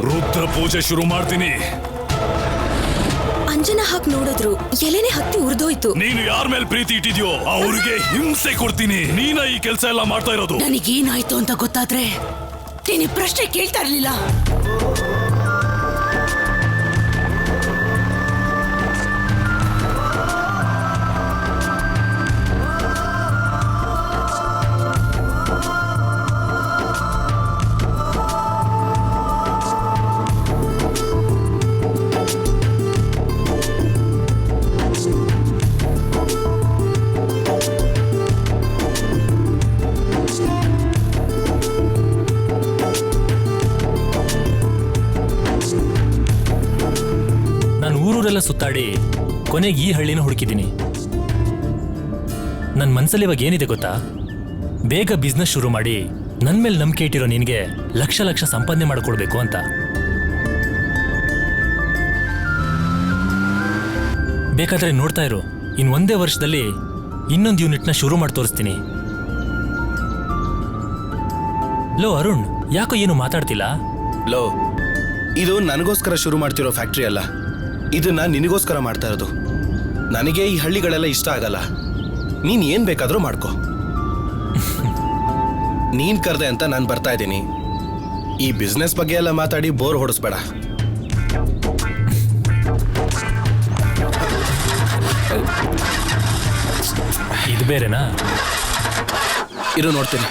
ರುದ್ರ ಪೂಜೆ ಶುರು ಮಾಡ್ತೀನಿ. ಅಂಜನ ಹಾಕ್ ನೋಡಿದ್ರು ಎಲೆನೆ ಹತ್ತಿ ಉರಿದೋಯ್ತು. ನೀನು ಯಾರ ಮೇಲೆ ಪ್ರೀತಿ ಇಟ್ಟಿದ್ಯೋ ಅವ್ರಿಗೆ ಹಿಂಸೆ ಕೊಡ್ತೀನಿ. ನೀನ ಈ ಕೆಲಸ ಎಲ್ಲ ಮಾಡ್ತಾ ಇರೋದು. ನನಗೇನಾಯ್ತು ಅಂತ ಗೊತ್ತಾದ್ರೆ ನೀನು ಪ್ರಶ್ನೆ ಕೇಳ್ತಾ ಇರ್ಲಿಲ್ಲ. ಊರೆಲ್ಲ ಸುತ್ತಾಡಿ ಕೊನೆಗೆ ಈ ಹಳ್ಳಿನ ಹುಡುಕಿದ್ದೀನಿ. ನನ್ನ ಮನಸ್ಸಲ್ಲಿ ಇವಾಗ ಏನಿದೆ ಗೊತ್ತಾ? ಬೇಗ ಬಿಸ್ನೆಸ್ ಶುರು ಮಾಡಿ ನನ್ನ ಮೇಲೆ ನಂಬಿಕೆ ಇಟ್ಟಿರೋ ನಿನಗೆ ಲಕ್ಷ ಲಕ್ಷ ಸಂಪಾದನೆ ಮಾಡಿಕೊಡ್ಬೇಕು ಅಂತ. ಬೇಕಾದ್ರೆ ನೋಡ್ತಾ ಇರು, ಇನ್ನು ಒಂದೇ ವರ್ಷದಲ್ಲಿ ಇನ್ನೊಂದು ಯೂನಿಟ್ನ ಶುರು ಮಾಡಿ ತೋರಿಸ್ತೀನಿ. ಲೋ ಅರುಣ್, ಯಾಕೋ ಏನು ಮಾತಾಡ್ತಿಲ್ಲ? ಲೋ, ಇದು ನನಗೋಸ್ಕರ ಶುರು ಮಾಡ್ತಿರೋ ಫ್ಯಾಕ್ಟ್ರಿ ಅಲ್ಲ, ಇದನ್ನ ನಿನಗೋಸ್ಕರ ಮಾಡ್ತಾ ಇರೋದು. ನನಗೆ ಈ ಹಳ್ಳಿಗಳೆಲ್ಲ ಇಷ್ಟ ಆಗಲ್ಲ. ನೀನ್ ಏನ್ ಬೇಕಾದ್ರೂ ಮಾಡ್ಕೋ. ನೀನ್ ಕರ್ದೆ ಅಂತ ನಾನು ಬರ್ತಾ ಇದ್ದೀನಿ. ಈ ಬಿಸ್ನೆಸ್ ಬಗ್ಗೆ ಎಲ್ಲ ಮಾತಾಡಿ ಬೋರ್ ಹೊಡಿಸ್ಬೇಡ. ಇದು ಬೇರೆನಾ? ಇರು ನೋಡ್ತೀನಿ.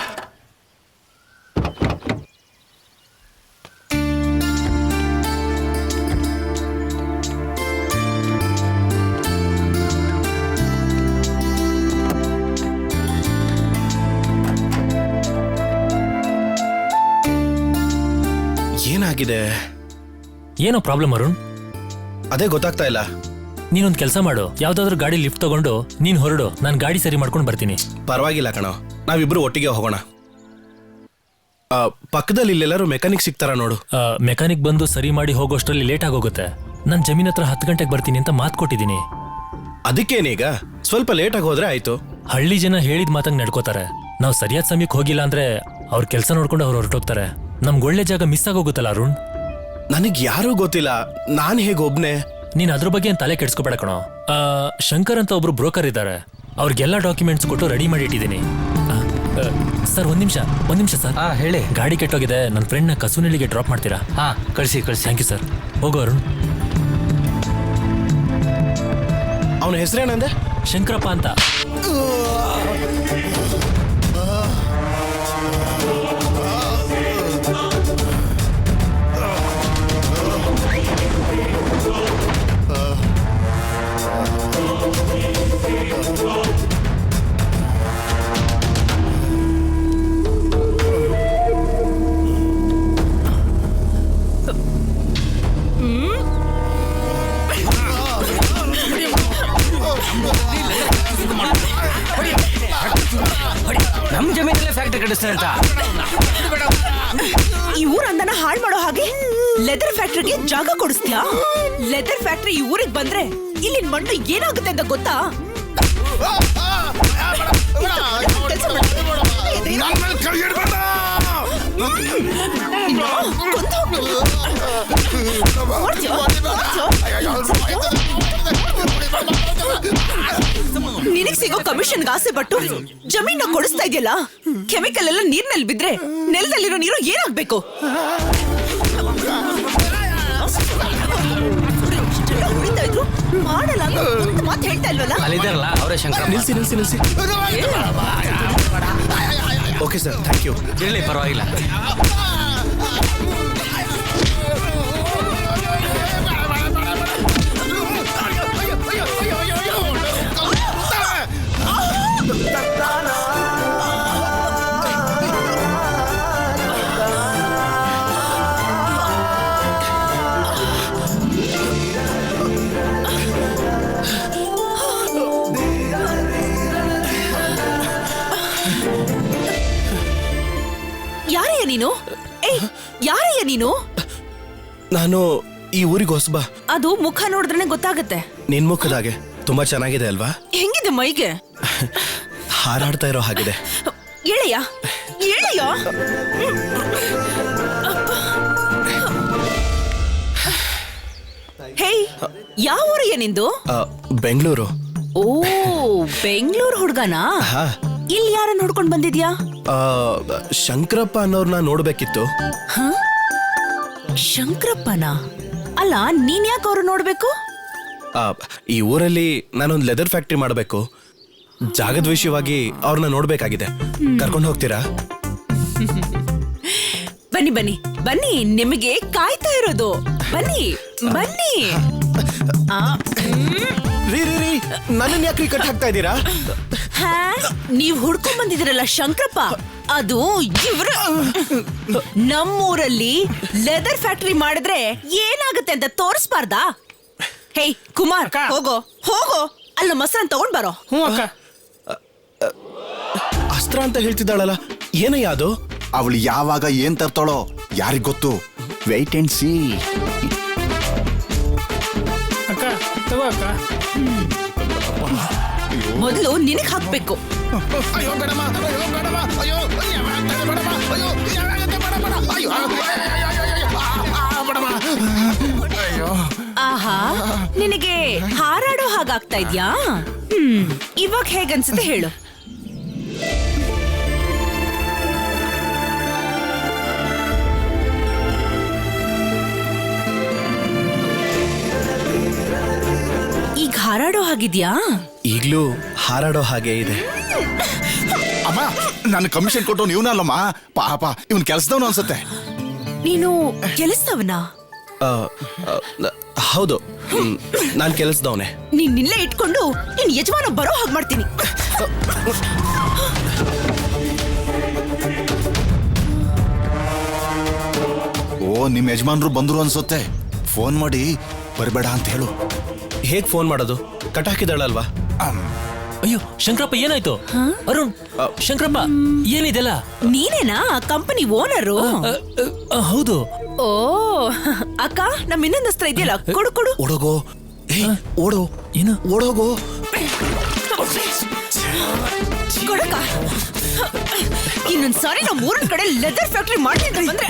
ಏನಾಗಿದೆ? ಏನೋ ಪ್ರಾಬ್ಲಮ್ ಅರುಣ್? ಅದೇ ಗೊತ್ತಾಗ್ತಾ ಇಲ್ಲ. ನೀನೊಂದು ಕೆಲಸ ಮಾಡು, ಯಾವ್ದಾದ್ರು ಗಾಡಿ ಲಿಫ್ಟ್ ತಗೊಂಡು ನೀನ್ ಹೊರಡು, ನಾನು ಗಾಡಿ ಸರಿ ಮಾಡ್ಕೊಂಡು ಬರ್ತೀನಿ. ಪರವಾಗಿಲ್ಲ ಕಣೋ, ನಾವಿಬ್ರು ಒಟ್ಟಿಗೆ ಹೋಗೋಣ. ಪಕ್ಕದಲ್ಲಿ ಇಲ್ಲೆಲ್ಲರೂ ಮೆಕ್ಯಾನಿಕ್ ಸಿಗ್ತಾರ ನೋಡು. ಮೆಕ್ಯಾನಿಕ್ ಬಂದು ಸರಿ ಮಾಡಿ ಹೋಗೋಷ್ಟರಲ್ಲಿ ಲೇಟ್ ಆಗೋಗುತ್ತೆ. ನಾನು ಜಮೀನ್ ಹತ್ರ 10 ಗಂಟೆಗೆ ಬರ್ತೀನಿ ಅಂತ ಮಾತು ಕೊಟ್ಟಿದ್ದೀನಿ. ಅದಕ್ಕೇನೀಗ ಸ್ವಲ್ಪ ಲೇಟ್ ಆಗಿ ಹೋದ್ರೆ ಆಯ್ತು. ಹಳ್ಳಿ ಜನ ಹೇಳಿದ ಮಾತಂಗ್ ನಡ್ಕೋತಾರೆ. ನಾವು ಸರಿಯಾದ ಸಮಯಕ್ಕೆ ಹೋಗಿಲ್ಲ ಅಂದ್ರೆ ಅವ್ರ ಕೆಲಸ ನೋಡ್ಕೊಂಡು ಅವ್ರು ಹೊರಟೋಗ್ತಾರೆ. ನಮ್ಗೆ ಒಳ್ಳೆ ಜಾಗ ಮಿಸ್ ಆಗೋಗುತ್ತಲ್ಲ ಅರುಣ್. ನನಗ್ ಯಾರೂ ಗೊತ್ತಿಲ್ಲ, ನಾನು ಹೇಗೆ ಒಬ್ನೇ? ನೀನ್ ಅದ್ರ ಬಗ್ಗೆ ಏನ್ ತಲೆ ಕೆಡ್ಸ್ಕೊಬೇಡ ಕಣೋ. ಶಂಕರ್ ಅಂತ ಒಬ್ರು ಬ್ರೋಕರ್ ಇದ್ದಾರೆ, ಅವ್ರಿಗೆಲ್ಲ ಡಾಕ್ಯುಮೆಂಟ್ಸ್ ಕೊಟ್ಟು ರೆಡಿ ಮಾಡಿ ಇಟ್ಟಿದ್ದೀನಿ. ಸರ್ ಒಂದ್ ನಿಮಿಷ ಸರ್. ಹೇಳಿ. ಗಾಡಿ ಕೆಟ್ಟೋಗಿದೆ, ನನ್ನ ಫ್ರೆಂಡ್ನ ಕಸುನಳ್ಳಿಗೆ ಡ್ರಾಪ್ ಮಾಡ್ತೀರಾ? ಕಳಿಸಿ. Thank you sir. ಹೋಗೋ ಅರುಣ್. ಅವನ ಹೆಸರೇನಂದೆ? ಶಂಕರಪ್ಪ ಅಂತ. ನಮ್ ಜಮೀನಲ್ಲೇ ಫ್ಯಾಕ್ಟರಿ ಕಟ್ಟಿಸ್ತಾರೆ ಅಂತ ಈ ಊರ ಅಂದನ ಹಾಳು ಮಾಡೋ ಹಾಗೆ ಲೆದರ್ ಫ್ಯಾಕ್ಟರಿಗೆ ಜಾಗ ಕೊಡಿಸ್ತೀಯಾ? ಲೆದರ್ ಫ್ಯಾಕ್ಟರಿ ಈ ಊರಿಗೆ ಬಂದ್ರೆ ಇಲ್ಲಿನ ಮಣ್ಣು ಏನಾಗುತ್ತೆ ಅಂತ ಗೊತ್ತಾ? ನಿನಗ್ ಸಿಗೋ ಕಮಿಷನ್ಗೆ ಆಸೆ ಪಟ್ಟು ಜಮೀನ ಕೊಡಿಸ್ತಾ ಇದೆಯಲ್ಲ, ಕೆಮಿಕಲ್ ಎಲ್ಲ ನೀರ್ನಲ್ಲಿ ಬಿದ್ರೆ ನೆಲದಲ್ಲಿರೋ ನೀರು ಏನಾಗ್ಬೇಕು? ಮಾಡಲ್ಲ ಮಾತು ಹೇಳ್ತಾ ಇಲ್ವಲ್ಲ? ಅಲ್ಲಿದ್ದಾರಲ್ಲ ಅವರೇ ಶಂಕರ. ನಿಲ್ಸಿ. Okay sir, thank you. ಇರಲಿ, ಪರವಾಗಿಲ್ಲ. ಯಾರಯ್ಯ ನೀನು? ಯಾರಯ್ಯ ನೀನು? ನಾನು ಈ ಊರಿಗೆ ಹೊಸಬ. ಅದು ಮುಖ ನೋಡಿದ್ರೆ ಗೊತ್ತಾಗತ್ತೆ. ನಿನ್ ಮುಖದಾಗೆ ತುಂಬಾ ಚೆನ್ನಾಗಿದೆ ಅಲ್ವಾ? ಹೆಂಗಿದೆ ಮೈಗೆ? ಹಾರಾಡ್ತಾ ಇರೋ ಹಾಗಿದೆ. ಹೇಳಯ್ಯ. ಯಾವ ಊರು ಏನಿಂದು? ಬೆಂಗಳೂರು. ಓ, ಬೆಂಗಳೂರು ಹುಡ್ಗನಾ? ಹಾ. ಇಲ್ಲಿ ಯಾರನ್ನ ಹುಡ್ಕೊಂಡ್ ಬಂದಿದ್ಯಾ? ಶಂಕರಪ್ಪ ಅನ್ನೋರ್ನ ನೋಡ್ಬೇಕಿತ್ತು. ಶಂಕರಪ್ಪನ? ಅಲ್ಲ, ನೀನ್ ಯಾಕೆ ಅವ್ರು ನೋಡ್ಬೇಕು? ಈ ಊರಲ್ಲಿ ನಾನೊಂದು ಲೆದರ್ ಫ್ಯಾಕ್ಟ್ರಿ ಮಾಡಬೇಕು. ಜಾಗದ ವಿಷಯವಾಗಿ ಅವ್ರನ್ನ ನೋಡ್ಬೇಕಾಗಿದೆ. ಕರ್ಕೊಂಡು ಹೋಗ್ತೀರಾ? ಬನ್ನಿ ಬನ್ನಿ ಬನ್ನಿ, ನಿಮಗೆ ಕಾಯ್ತಾ ಇರೋದು. ಬನ್ನಿ ಬನ್ನಿ. ರೀ ರೀ ರೀ, ನನ್ನನ್ನ ಯಾಕ್ರಿ ಕಟ್ ಹಾಕ್ತಾ ಇದ್ದೀರಾ? ನೀವ್ ಹುಡ್ಕೊಂಡ್ ಬಂದಿದ್ರಲ್ಲ ಶಂಕರಪ್ಪ, ಅದು ಇವ್ರ. ನಮ್ಮೂರಲ್ಲಿ ಲೆದರ್ ಫ್ಯಾಕ್ಟರಿ ಮಾಡಿದ್ರೆ ಏನಾಗುತ್ತೆ ಅಂತ ತೋರಿಸ್ಬಾರ್ದಾ? ಹೇ ಕುಮಾರ್, ಹೋಗೋ ಹೋಗೋ, ಅಲ್ಲ ಮೊಸರನ್ನ ತಗೊಂಡ್ ಬರೋ. ಹ್ಞೂ ಅಕ್ಕ. ಅಸ್ತ್ರ ಅಂತ ಹೇಳ್ತಿದ್ದಾಳಲ್ಲ, ಏನಯ್ಯ ಅದು? ಅವಳು ಯಾವಾಗ ಏನ್ ತರ್ತಾಳೋ ಯಾರಿಗ್ ಗೊತ್ತು. Wait and see. ಅಕ್ಕ ತಗೋ ಅಕ್ಕ. ಮೊದಲು ನಿನಗ್ ಹಾಕ್ಬೇಕು. ಅಯ್ಯೋ ಬೇಡಮ್ಮ, ಅಯ್ಯೋ ಬೇಡಮ್ಮ, ಅಯ್ಯೋ ಬೇಡಮ್ಮ, ಅಯ್ಯೋ ಅಯ್ಯೋ. ಆಹಾ, ನಿನಗೆ ಹಾರಾಡೋ ಹಾಗಾಗ್ತಾ ಇದ್ಯಾ? ಇವಾಗ ಹೇಗನ್ಸುತ್ತೆ ಹೇಳು. ಈಗ ಹಾರಾಡೋ ಹಾಗಿದ್ಯಾ? ಈಗ್ಲೂ ಹಾರಾಡೋ ಹಾಗೆ ಇದೆ. ಅಮ್ಮ, ನನ್ನ ಕಮಿಷನ್ ಕೊಟ್ಟು ನೀವ್ನಲ್ಲಮ್ಮ. ಪಾಪ ಇವನ್ ಕೆಲ್ಸದವನು ಅನ್ಸುತ್ತೆ. ನೀನು ಕೆಲಸದವನಾ? ಹೌದು, ನಾನ್ ಕೆಲಸದವನೇ. ನೀನ್ ಇಲ್ಲೇ ಇಟ್ಕೊಂಡು ನಿನ್ ಯಜಮಾನ ಬರೋ ಹಾಗೆ ಮಾಡ್ತೀನಿ. ಓ, ನಿಮ್ ಯಜಮಾನ್ರು ಬಂದ್ರು ಅನ್ಸುತ್ತೆ. ಫೋನ್ ಮಾಡಿ ಬರ್ಬೇಡ ಅಂತ ಹೇಳು. ಹೇಗ್ ಫೋನ್ ಮಾಡೋದು? ಕಟ್ ಹಾಕಿದಾಳಲ್ವಾ? ಅಯ್ಯೋ ಶಂಕರಪ್ಪ, ಏನಾಯ್ತು? ಅರುಣ್, ಶಂಕರಪ್ಪ, ಏನಿದೆಲ್ಲ? ನೀನೇನಾ ಕಂಪನಿ ಓನರು? ಹೌದು. ಓ ಅಕ್ಕ, ನಮ್ ಇನ್ನೊಂದು ಅಸ್ತ್ರ ಇದೆಯಲ್ಲ, ಕೊಡು ಕೊಡು. ಓಡೋಗೋ. ಓಡೋ. ಏನು? ಓಡೋಗೋ. ಕೊಡಕ್ಕ. ಇನ್ನೊಂದ್ ಸಾರಿ ನಮ್ ಊರಿನ ಕಡೆ ಲೆದರ್ ಫ್ಯಾಕ್ಟರಿ ಮಾಡ್ತಿದ್ರೆ ಬಂದ್ರೆ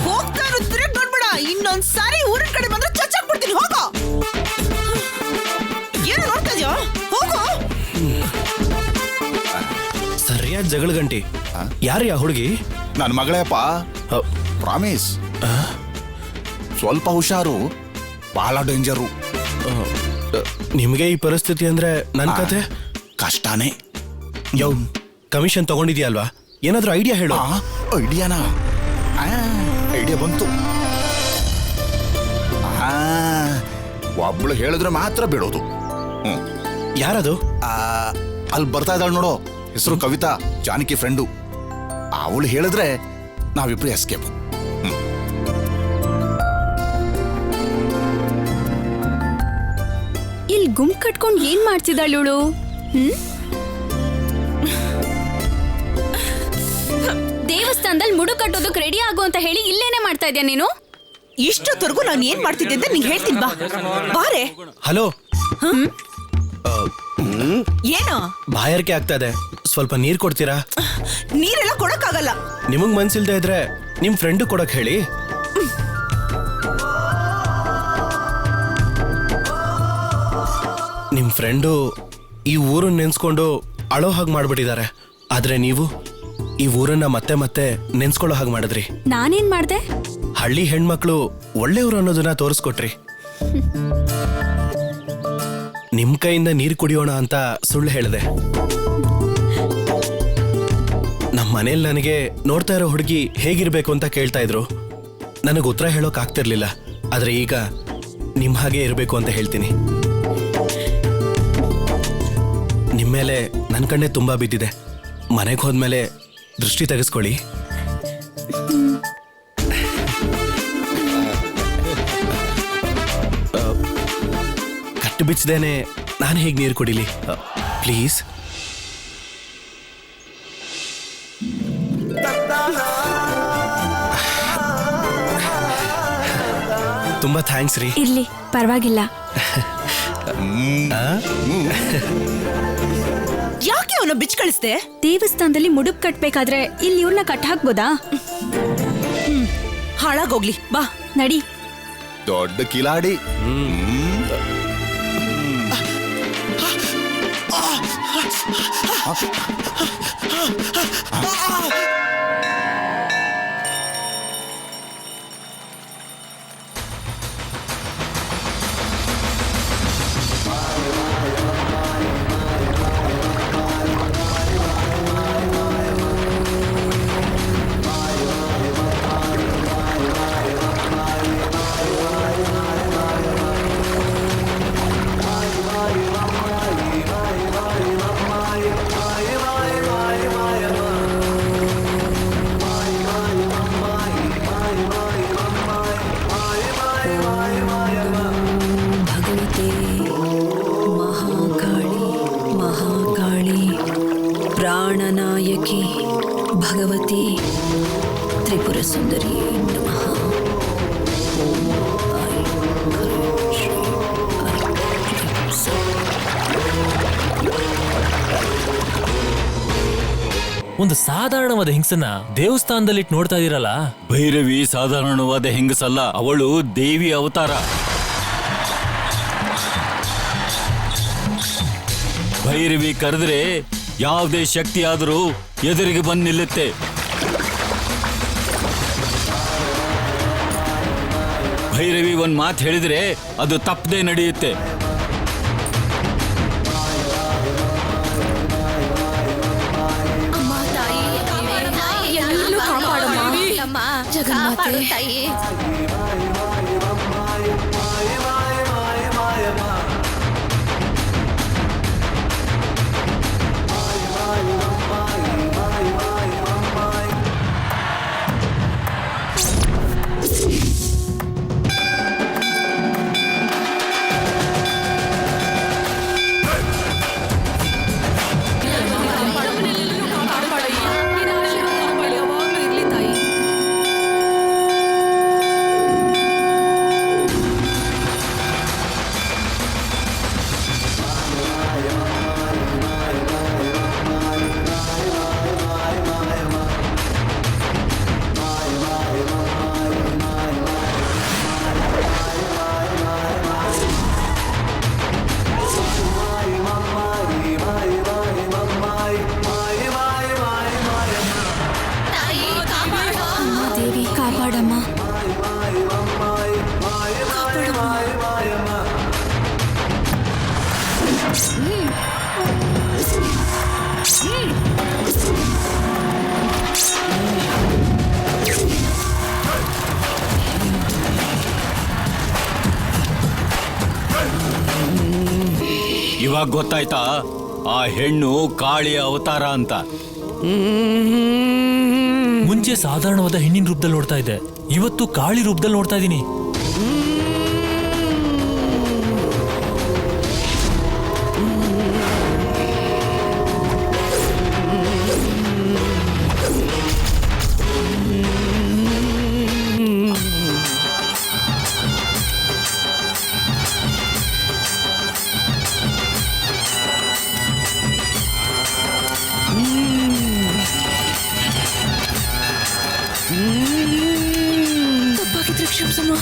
ಹೋಗ್ತಾ ಇರೋ ತಿರುಗ್ ನೋಡ್ಬೇಡ. ಇನ್ನೊಂದ್ ಸಾರಿ ಊರಿನ ಕಡೆ ಬಂದ್ರೆ ಚಚ್ಚಾಕ್ಬಿಡ್ತೀನಿ. ಹೋಗೋ. ಏನು ನೋಡ್ತಾ ಇದ್ಯೋ? ಹೋಗೋ. ಸರಿಯಾದ ಜಗಳ ಗಂಟಿ. ಯಾರ್ಯಾ ಹುಡುಗಿ? ನನ್ನ ಮಗಳೇಪ್ಪ. ಪ್ರಾಮಿಸ್. ಸ್ವಲ್ಪ ಹುಷಾರು, ಬಹಳ ಡೇಂಜರು. ನಿಮ್ಗೆ ಈ ಪರಿಸ್ಥಿತಿ ಅಂದ್ರೆ ನನ್ ಕತೆ ಕಷ್ಟನೇ. ಯೋ, ಕಮಿಷನ್ ತಗೊಂಡಿದ್ಯಲ್ವಾ? ಏನಾದ್ರೂ ಐಡಿಯಾ ಹೇಳು. ಐಡಿಯಾನಾ? ಐಡಿಯಾ ಬಂತು. ಒಬ್ಳು ಹೇಳಿದ್ರೆ ಮಾತ್ರ ಬಿಡೋದು. ಯಾರದು? ಅಲ್ಲಿ ಬರ್ತಾ ಇದ್ದಾಳೆ ನೋಡು, ಹೆಸರು ಕವಿತಾ, ಜಾನಕಿ ಫ್ರೆಂಡು. ಅವಳು ಹೇಳಿದ್ರೆ ನಾವಿಬ್ರು ಎಸ್ಕೇಪ್. ಇಲ್ಲಿ ಗುಂಪು ಕಟ್ಕೊಂಡು ಏನ್ ಮಾಡ್ತಿದ್ದಾಳು? ದೇವಸ್ಥಾನದಲ್ಲಿ ಮುಡು ಕಟ್ಟೋದಕ್ಕೆ ರೆಡಿ ಆಗು ಅಂತ ಹೇಳಿ ಇಲ್ಲೇನೆ ಮಾಡ್ತಾ ಇದ್ಯಾ ನೀನು? ಇಷ್ಟೊತ್ತವರೆಗೂ ನಾನು ಏನ್ ಮಾಡ್ತಿದ್ದೆ ಅಂತ ನಿಂಗೆ ಹೇಳ್ತೀನಿ. ಬಾ ಬಾರೆ. ಹಲೋ. ಏನು ಬಾಯಾರಿಕೆ ಆಗ್ತಾ ಇದೆ, ಸ್ವಲ್ಪ ನೀರ್ ಕೊಡ್ತೀರಾ? ನೀರೆಲ್ಲ ಕೊಡಕ್ಕಾಗಲ್ಲ. ನಿಮಗ್ ಮನ್ಸಿಲ್ದೇ ಇದ್ರೆ ನಿಮ್ ಫ್ರೆಂಡ್ ಕೊಡಕ್ ಹೇಳಿ. ನಿಮ್ ಫ್ರೆಂಡು ಈ ಊರನ್ನ ನೆನ್ಸ್ಕೊಂಡು ಅಳೋ ಹಾಗೆ ಮಾಡ್ಬಿಟ್ಟಿದ್ದಾರೆ. ಆದ್ರೆ ನೀವು ಈ ಊರನ್ನ ಮತ್ತೆ ಮತ್ತೆ ನೆನ್ಸ್ಕೊಳ್ಳೋ ಹಾಗೆ ಮಾಡಿದ್ರಿ. ನಾನೇನ್ ಮಾಡ್ದೆ? ಹಳ್ಳಿ ಹೆಣ್ಮಕ್ಳು ಒಳ್ಳೆಯವರು ಅನ್ನೋದನ್ನ ತೋರಿಸ್ಕೊಟ್ರಿ. ನಿಮ್ ಕೈಯಿಂದ ನೀರು ಕುಡಿಯೋಣ ಅಂತ ಸುಳ್ಳು ಹೇಳಿದೆ. ನಮ್ಮ ಮನೇಲಿ ನನಗೆ ನೋಡ್ತಾ ಇರೋ ಹುಡುಗಿ ಹೇಗಿರ್ಬೇಕು ಅಂತ ಕೇಳ್ತಾ ಇದ್ರು. ನನಗೆ ಉತ್ತರ ಹೇಳೋಕ್ ಆಗ್ತಿರ್ಲಿಲ್ಲ. ಆದ್ರೆ ಈಗ ನಿಮ್ ಹಾಗೆ ಇರಬೇಕು ಅಂತ ಹೇಳ್ತೀನಿ. ನಿಮ್ಮೇಲೆ ನನ್ನ ಕಣ್ಣೆ ತುಂಬಾ ಬಿದ್ದಿದೆ. ಮನೆಗೆ ಹೋದ್ಮೇಲೆ ದೃಷ್ಟಿ ತೆಗೆಸ್ಕೊಳ್ಳಿ. ಕಟ್ಟು ಬಿಚ್ಚದೇನೆ ನಾನು ಹೇಗೆ ನೀರು ಕುಡಿಲಿ? ಪ್ಲೀಸ್. ತುಂಬಾ ಥ್ಯಾಂಕ್ಸ್ ರೀ. ಇರ್ಲಿ, ಪರವಾಗಿಲ್ಲ. ಯಾಕೆ ಅವನ ಬಿಚ್ ಕಳಿಸ್ದೆ? ದೇವಸ್ಥಾನದಲ್ಲಿ ಮುಡುಪ್ ಕಟ್ಬೇಕಾದ್ರೆ ಇಲ್ಲಿ ಇವ್ರನ್ನ ಕಟ್ ಹಾಕ್ಬೋದಾ? ಹಾಳಾಗೋಗ್ಲಿ ಬಾ. ನಡಿ. ದೊಡ್ಡ ಕಿಲಾಡಿ. ಭಗವತೆ ಮಹಾಕಾಳಿ ಮಹಾಕಾಳಿ ಪ್ರಾಣನಾಯಕಿ ಭಗವತಿ ತ್ರಿಪುರ ಸುಂದರಿ ನಮಃ. ಓಂ ಐಂ ಹ್ರೀಂ ಶ್ರೀಂ ಐಂ ಕ್ಲೀಂ ಸೌ. ಒಂದು ಸಾಧಾರಣವಾದ ಹಿಂಸನ್ನ ದೇವಸ್ಥಾನದಲ್ಲಿ ನೋಡ್ತಾ ಇದೀರಲ್ಲ. ಭೈರವಿ ಸಾಧಾರಣವಾದ ಹೆಂಗಸಲ್ಲ, ಅವಳು ದೇವಿ ಅವತಾರ. ಭೈರವಿ ಕರೆದ್ರೆ ಯಾವುದೇ ಶಕ್ತಿ ಆದರೂ ಎದುರಿಗೆ ಬಂದು ನಿಲ್ಲುತ್ತೆ. ಭೈರವಿ ಒಂದ್ ಮಾತು ಹೇಳಿದ್ರೆ ಅದು ತಪ್ಪದೆ ನಡೆಯುತ್ತೆ. ದೇವಿ ಕಾಪಾಡಮ್ಮ. ಇವಾಗ ಗೊತ್ತಾಯ್ತಾ ಆ ಹೆಣ್ಣು ಕಾಳಿಯ ಅವತಾರ ಅಂತ? ಮುಂಚೆ ಸಾಧಾರಣವಾದ ಹೆಣ್ಣಿನ ರೂಪದಲ್ಲಿ ನೋಡ್ತಾ ಇದ್ದೆ, ಇವತ್ತು ಕಾಳಿ ರೂಪದಲ್ಲಿ ನೋಡ್ತಾ ಇದೀನಿ. ತಪ್ಪಾಗಿದ್ರೆ ಕ್ಷಮಿಸಮ್ಮ.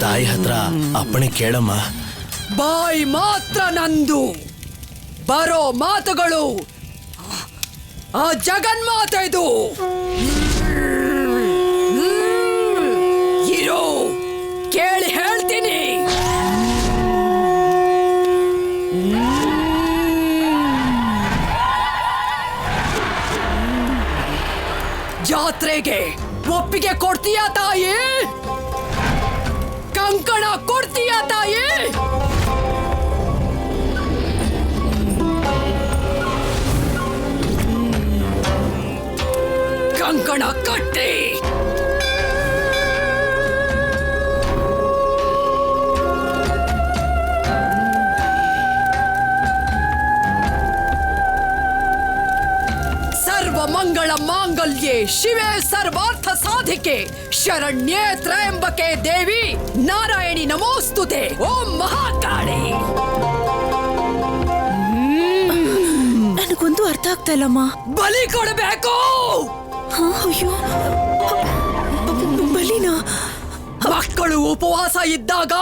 ತಾಯಿ ಹತ್ರ ಅಪ್ಪಣೆ ಕೇಳಮ್ಮ. ಬಾಯಿ ಮಾತ್ರ ನಂದು, ಬರೋ ಮಾತುಗಳು ಆ ಜಗನ್ಮಾತೆದು. ಇರೋ ಕೇಳಿ ಹೇಳ್ತೀನಿ. ಜಾತ್ರೆಗೆ ಒಪ್ಪಿಗೆ ಕೊಡ್ತೀಯಾ ತಾಯಿ? ಕಂಕಣ ಕೊಡ್ತೀಯಾ ತಾಯಿ? ಕಂಕಣ ಕಟ್ಟಿ. ಮಂಗಳ ಮಾಂಗಲ್ಯೆ ಶಿವೆ ಸರ್ವಾರ್ಥ ಸಾಧಿಕೆ ಶರಣ್ಯೇ ತ್ರಯಂಬಕೆ ದೇವಿ ನಾರಾಯಣಿ ನಮೋಸ್ತುತೆ ಓಂ ಮಹಾಕಾಳಿ. ನನಗೊಂದು ಅರ್ಥ ಆಗ್ತಾ ಇಲ್ಲಮ್ಮ. ಬಲಿ ಕೊಡಬೇಕು. ಅಯ್ಯೋ, ಬಲಿನಾ? ಮಕ್ಕಳು ಉಪವಾಸ ಇದ್ದಾಗ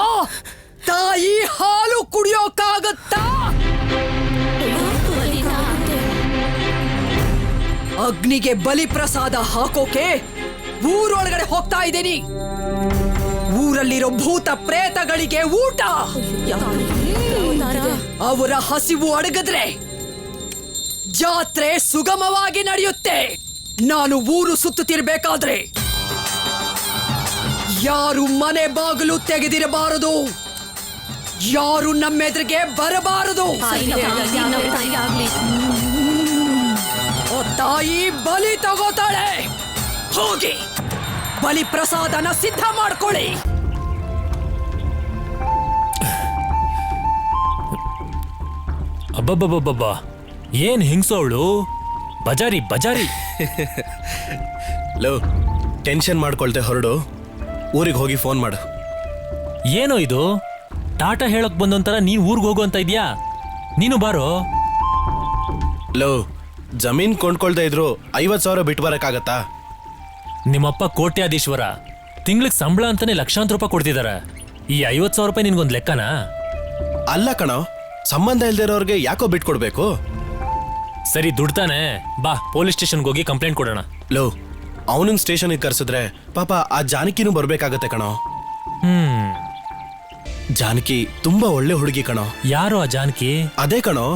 ತಾಯಿ ಹಾಲು ಕುಡಿಯೋಕ್ಕಾಗತ್ತಾ? ಅಗ್ನಿಗೆ ಬಲಿ ಪ್ರಸಾದ ಹಾಕೋಕೆ ಊರೊಳಗಡೆ ಹೋಗ್ತಾ ಇದ್ದೀನಿ. ಊರಲ್ಲಿರೋ ಭೂತ ಪ್ರೇತಗಳಿಗೆ ಊಟ. ಅವರ ಹಸಿವು ಅಡಗಿದ್ರೆ ಜಾತ್ರೆ ಸುಗಮವಾಗಿ ನಡೆಯುತ್ತೆ. ನಾನು ಊರು ಸುತ್ತುತ್ತಿರಬೇಕಾದ್ರೆ ಯಾರು ಮನೆ ಬಾಗಿಲು ತೆಗೆದಿರಬಾರದು, ಯಾರು ನಮ್ಮೆದುರಿಗೆ ಬರಬಾರದು. ತಾಯಿ ಬಲಿ ತಗೋತಾಳೆ. ಹೋಗಿ ಬಲಿ ಪ್ರಸಾದನ ಸಿದ್ಧ ಮಾಡ್ಕೊಳ್ಳಿ. ಅಬ್ಬಬ್ಬಬ್ಬಬ್ಬ, ಏನ್ ಹಿಂಗ್ಸು ಅವಳು? ಬಜಾರಿ ಬಜಾರಿ. ಲೋ, ಟೆನ್ಷನ್ ಮಾಡ್ಕೊಳ್ತೆ ಹೊರಡು. ಊರಿಗೆ ಹೋಗಿ ಫೋನ್ ಮಾಡು. ಏನೋ ಇದು, ಟಾಟಾ ಹೇಳಕ್ ಬಂದೊಂಥರ ನೀನ್ ಊರ್ಗ್ ಹೋಗು ಅಂತ ಇದ್ಯಾ? ನೀನು ಬಾರೋ. ಲೋ, ಜಮೀನ್ ಕೊಂಡ್ಕೊಳ್ತಾ ಇದ್ರು 50,000 ಬಿಟ್ಟು ಬರಕ್ಕಾಗತ್ತಾ? ನಿಮ್ಮಪ್ಪ ಕೋಟ್ಯಾಧೀಶ್ವರ, ತಿಂಗ್ಳಿಗೆ ಸಂಬಳ ಅಂತಾನೆ ಲಕ್ಷಾಂತರ ರೂಪಾಯಿ ಕೊಡ್ತಿದಾರ. ಈ 50,000 ರೂಪಾಯಿ ನಿನ್ಗೊಂದ್ ಲೆಕ್ಕನಾ? ಅಲ್ಲ ಕಣೋ, ಸಂಬಂಧ ಇಲ್ದಿರೋರ್ಗೆ ಯಾಕೋ ಬಿಟ್ಕೊಡ್ಬೇಕು? ಸರಿ, ದುಡ್ತಾನೆ ಬಾ, ಪೊಲೀಸ್ ಸ್ಟೇಷನ್ಗೆ ಹೋಗಿ ಕಂಪ್ಲೇಂಟ್ ಕೊಡೋಣ. ಲೋ, ಅವನಿಗೆ ಸ್ಟೇಷನ್ಗೆ ಕರ್ಸಿದ್ರೆ ಪಾಪ ಆ ಜಾನಕಿನೂ ಬರ್ಬೇಕಾಗತ್ತೆ ಕಣೋ. ಜಾನಕಿ ತುಂಬಾ ಒಳ್ಳೆ ಹುಡುಗಿ ಕಣೋ. ಯಾರು ಆ ಜಾನಕಿ? ಅದೇ ಕಣೋ,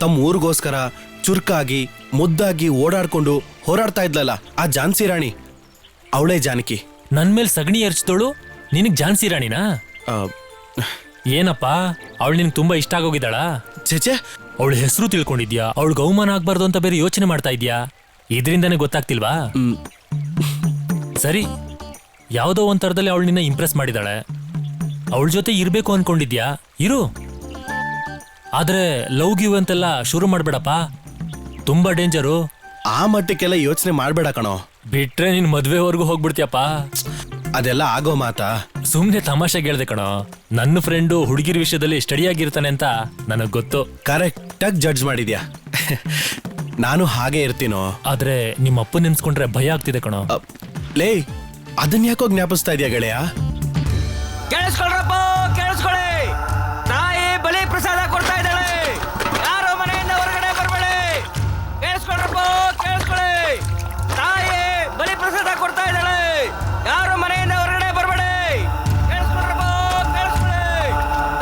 ತಮ್ಮ ಊರಿಗೋಸ್ಕರ ಚುರುಕಾಗಿ ಮುದ್ದಾಗಿ ಓಡಾಡ್ಕೊಂಡು ಹೋರಾಡ್ತಾ ಇದ್ಲಲ್ಲ ಆ ಝಾನ್ಸಿ ರಾಣಿ, ಅವಳೇ ಜಾನಕಿ. ನನ್ ಮೇಲೆ ಸಗಣಿ ಎರಚಿದೋಳು ನಿನಗ್ ಝಾನ್ಸಿ ರಾಣಿನಾ? ಏನಪ್ಪ, ಅವಳು ನಿನ್ಗೆ ತುಂಬಾ ಇಷ್ಟ ಆಗೋಗಿದ್ದಾಳ? ಚೇಚೆ, ಅವಳ ಹೆಸರು ತಿಳ್ಕೊಂಡಿದ್ಯಾ? ಅವಳಿಗೆ ಅವಮಾನ ಆಗ್ಬಾರ್ದು ಅಂತ ಬೇರೆ ಯೋಚನೆ ಮಾಡ್ತಾ ಇದ್ಯಾ? ಇದರಿಂದಾನೇ ಗೊತ್ತಾಗ್ತಿಲ್ವಾ? ಸರಿ, ಯಾವುದೋ ಒಂಥರದಲ್ಲಿ ಅವಳು ನಿನ್ನ ಇಂಪ್ರೆಸ್ ಮಾಡಿದಾಳೆ. ಅವಳ ಜೊತೆ ಇರ್ಬೇಕು ಅನ್ಕೊಂಡಿದ್ಯಾ? ಇರು. ಆದ್ರೆ ಲವ್ ಗಿವ್ ಅಂತೆಲ್ಲ ಶುರು ಮಾಡ್ಬೇಡಪ್ಪ, ತುಂಬಾ ಡೇಂಜರು. ಆ ಮಟ್ಟಕ್ಕೆಲ್ಲ ಯೋಚನೆ ಮಾಡ್ಬೇಡ ಕಣೋ. ಬಿಟ್ರೆ ನಿನ್ ಮದ್ವೆವರೆಗೂ ಹೋಗ್ಬಿಡ್ತೀಯಪ್ಪ. ಅದೆಲ್ಲ ಆಗೋ ಮಾತಾ? ಸುಮ್ನೆ ತಮಾಷೆಗೆ ಹೇಳ್ದೆ ಕಣೋ. ನನ್ನ ಫ್ರೆಂಡು ಹುಡುಗಿರ ವಿಷಯದಲ್ಲಿ ಸ್ಟಡಿ ಆಗಿರ್ತಾನೆ ಅಂತ ನನಗ್ ಗೊತ್ತು. ಕರೆಕ್ಟಾಗಿ ಜಡ್ಜ್ ಮಾಡಿದ್ಯಾ. ನಾನು ಹಾಗೆ ಇರ್ತೀನೋ. ಆದ್ರೆ ನಿಮ್ಮ ಅಪ್ಪ ನೆನ್ಸ್ಕೊಂಡ್ರೆ ಭಯ ಆಗ್ತಿದೆ ಕಣೋ. ಲೇ, ಅದನ್ನ ಯಾಕೋ ಜ್ಞಾಪಿಸ್ತಾ ಇದೆಯಾ ಗೆಳೆಯ? ಕೇಳಿಸ್ಕೊಳ್ರಪ್ಪ, ಕೇಳಿಸ್ಕೊಳ್ಳಿ. ತಾಯಿ ಬಲಿ ಪ್ರಸಾದ ಕೊಡ್ತಾ ಇದ್ದಾಳೆ. ಯಾರು ಮನೆಯಿಂದ ಹೊರಗಡೆ ಬರಬೇಡಿ. ಕೇಳಿಸ್ಕೊಳ್ರಪ್ಪ, ಕೇಳಿಸ್ಕೊಳ್ಳಿ. ತಾಯಿ ಬಲಿ ಪ್ರಸಾದ ಕೊಡ್ತಾ ಇದ್ದಾಳೆ. ಯಾರು ಮನೆಯಿಂದ ಹೊರಗಡೆ ಬರಬೇಡಿ. ಕೇಳಿಸ್ಕೊಳ್ರಪ್ಪ, ಕೇಳಿಸ್ಕೊಳ್ಳಿ.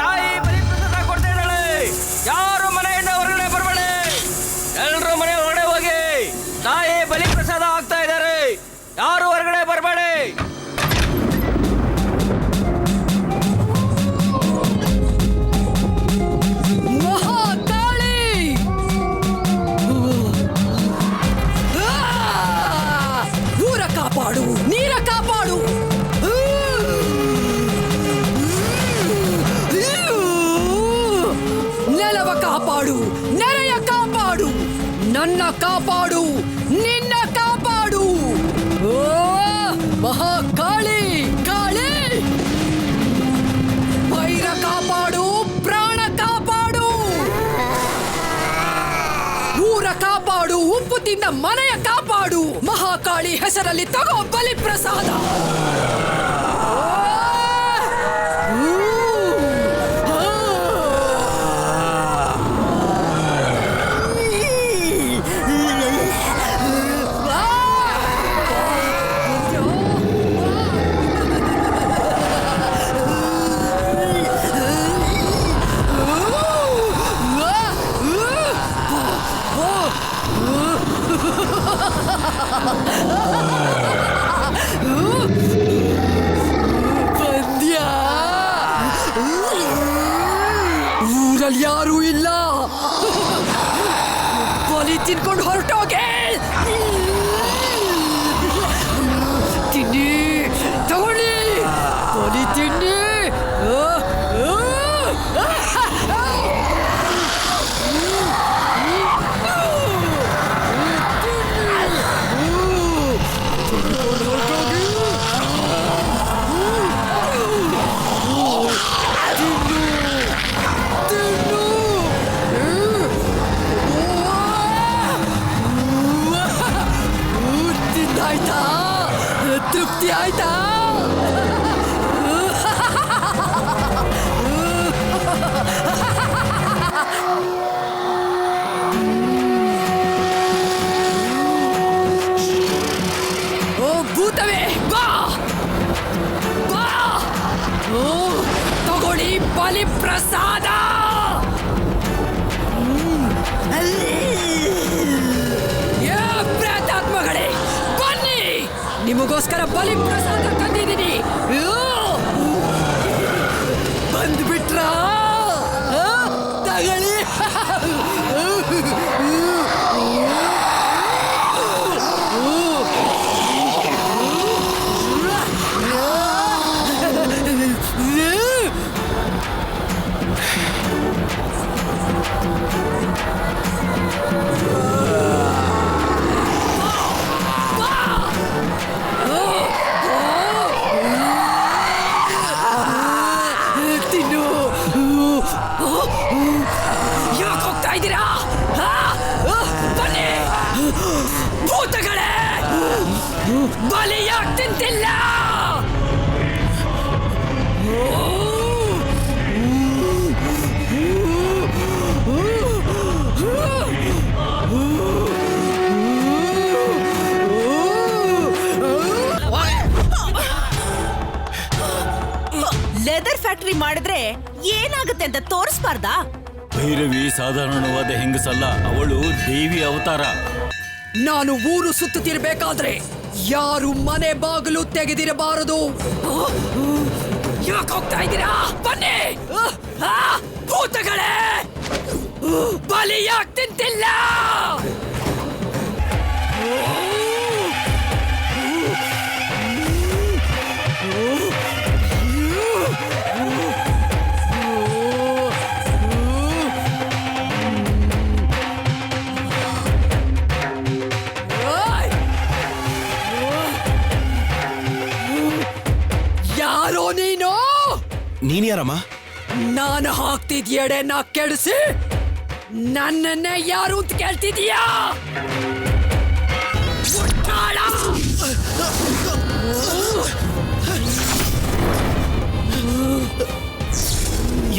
ತಾಯಿ ಬಲಿ ಪ್ರಸಾದ ಕೊಡ್ತಾ ಇದ್ದಾಳೆ. ಯಾರು ಮನೆಯಿಂದ ಹೊರಗಡೆ ಬರಬೇಡಿ. ಎಲ್ಲರೂ ಮನೆ ಹೊರಗಡೆ ಹೋಗಿ. ತಾಯಿ ಬಲಿ ಪ್ರಸಾದ ಆಗ್ತಾ ಇದ್ದಾರೆ. ಯಾರು ಹೊರಗಡೆ ಬರಬೇಡಿ. ಕಾಪಾಡು, ನೀರ ಕಾಪಾಡು. ನೆಲವ ಕಾಪಾಡು, ನೆರೆಯ ಕಾಪಾಡು. ನನ್ನ ಕಾಪಾಡು, ನಿನ್ನ ಕಾಪಾಡು. ಓ ಮಹಾಕಾಳಿ, ಕಾಳಿ. ಭೈರ ಕಾಪಾಡು, ಪ್ರಾಣ ಕಾಪಾಡು. ಊರ ಕಾಪಾಡು, ಉಪ್ಪು ತಿಂದ ಮನೆಯ ಕಾಪಾಡು. ಮಹಾಕಾಳಿ ಹೆಸರಲ್ಲಿ ತಗೋ ಬಲಿ ಪ್ರಸಾದ. ಊರಲ್ಲಿ ಯಾರೂ ಇಲ್ಲ. ಬಲಿ ತಿನ್ಕೊಂಡು ಹೊರಟೋಗೆ. ತಿನ್ನಿ, ತಗೊಳ್ಳಿ, ಬಲಿ ತಿನ್ನಿ. ತೃಪ್ತಿ ಆಯ್ತಾ? ಓ ಭೂತವೇ ಬಾ ಬಾ, ಓ ತಗೊಳ್ಳಿ ಬಲಿ ಪ್ರಸಾದ. ಪ್ರೇತಾತ್ಮಗಳೇ ಬನ್ನಿ, ನಿಮಗೋಸ್ಕರ ಬಲಿ ಪ್ರಸಾದ ತಂದಿದ್ದೀನಿ. ಬಂದ್ಬಿಟ್ರಾ? ತಗೊಳ್ಳಿ. ತಿನ್ನು. ಯಾಕೆ ಹೋಗ್ತಾ ಇದ್ದೀರಾ? ಬನ್ನಿ ಭೂತಗಳೇ, ಬಲಿ ಯಾಕೆ ತಿಂತಿಲ್ಲ? ಲೆದರ್ ಫ್ಯಾಕ್ಟರಿ ಮಾಡಿದ್ರೆ ಏನಾಗುತ್ತೆ ಅಂತ ತೋರಿಸ್ಬಾರ್ದಾ? ಭೈರವಿ ಸಾಧಾರಣವಾದ ಹೆಂಗಸಲ್ಲ, ಅವಳು ದೇವಿ ಅವತಾರ. ನಾನು ಊರು ಸುತ್ತುತ್ತಿರ್ಬೇಕಾದ್ರೆ ಯಾರು ಮನೆ ಬಾಗಿಲು ತೆಗೆದಿರಬಾರದು. ಯಾಕೆ ಹೋಗ್ತಾ ಇದ್ದೀರಾ? ಬನ್ನಿ ಭೂತಗಳೇ, ಬಲಿ ಯಾಕೆ ತಿಂತಿಲ್ಲ? ಯಾರೋ ನೀನು? ನೀನ್ ಯಾರಮ್ಮ? ನಾನು ಹಾಕ್ತಿದ್ಯ ಎಡೆನ ಕೆಡಿಸಿ ನನ್ನನ್ನೇ ಯಾರು ಅಂತ ಕೇಳ್ತಿದೀಯಾ? ಮುಟ್ಟಾಳ!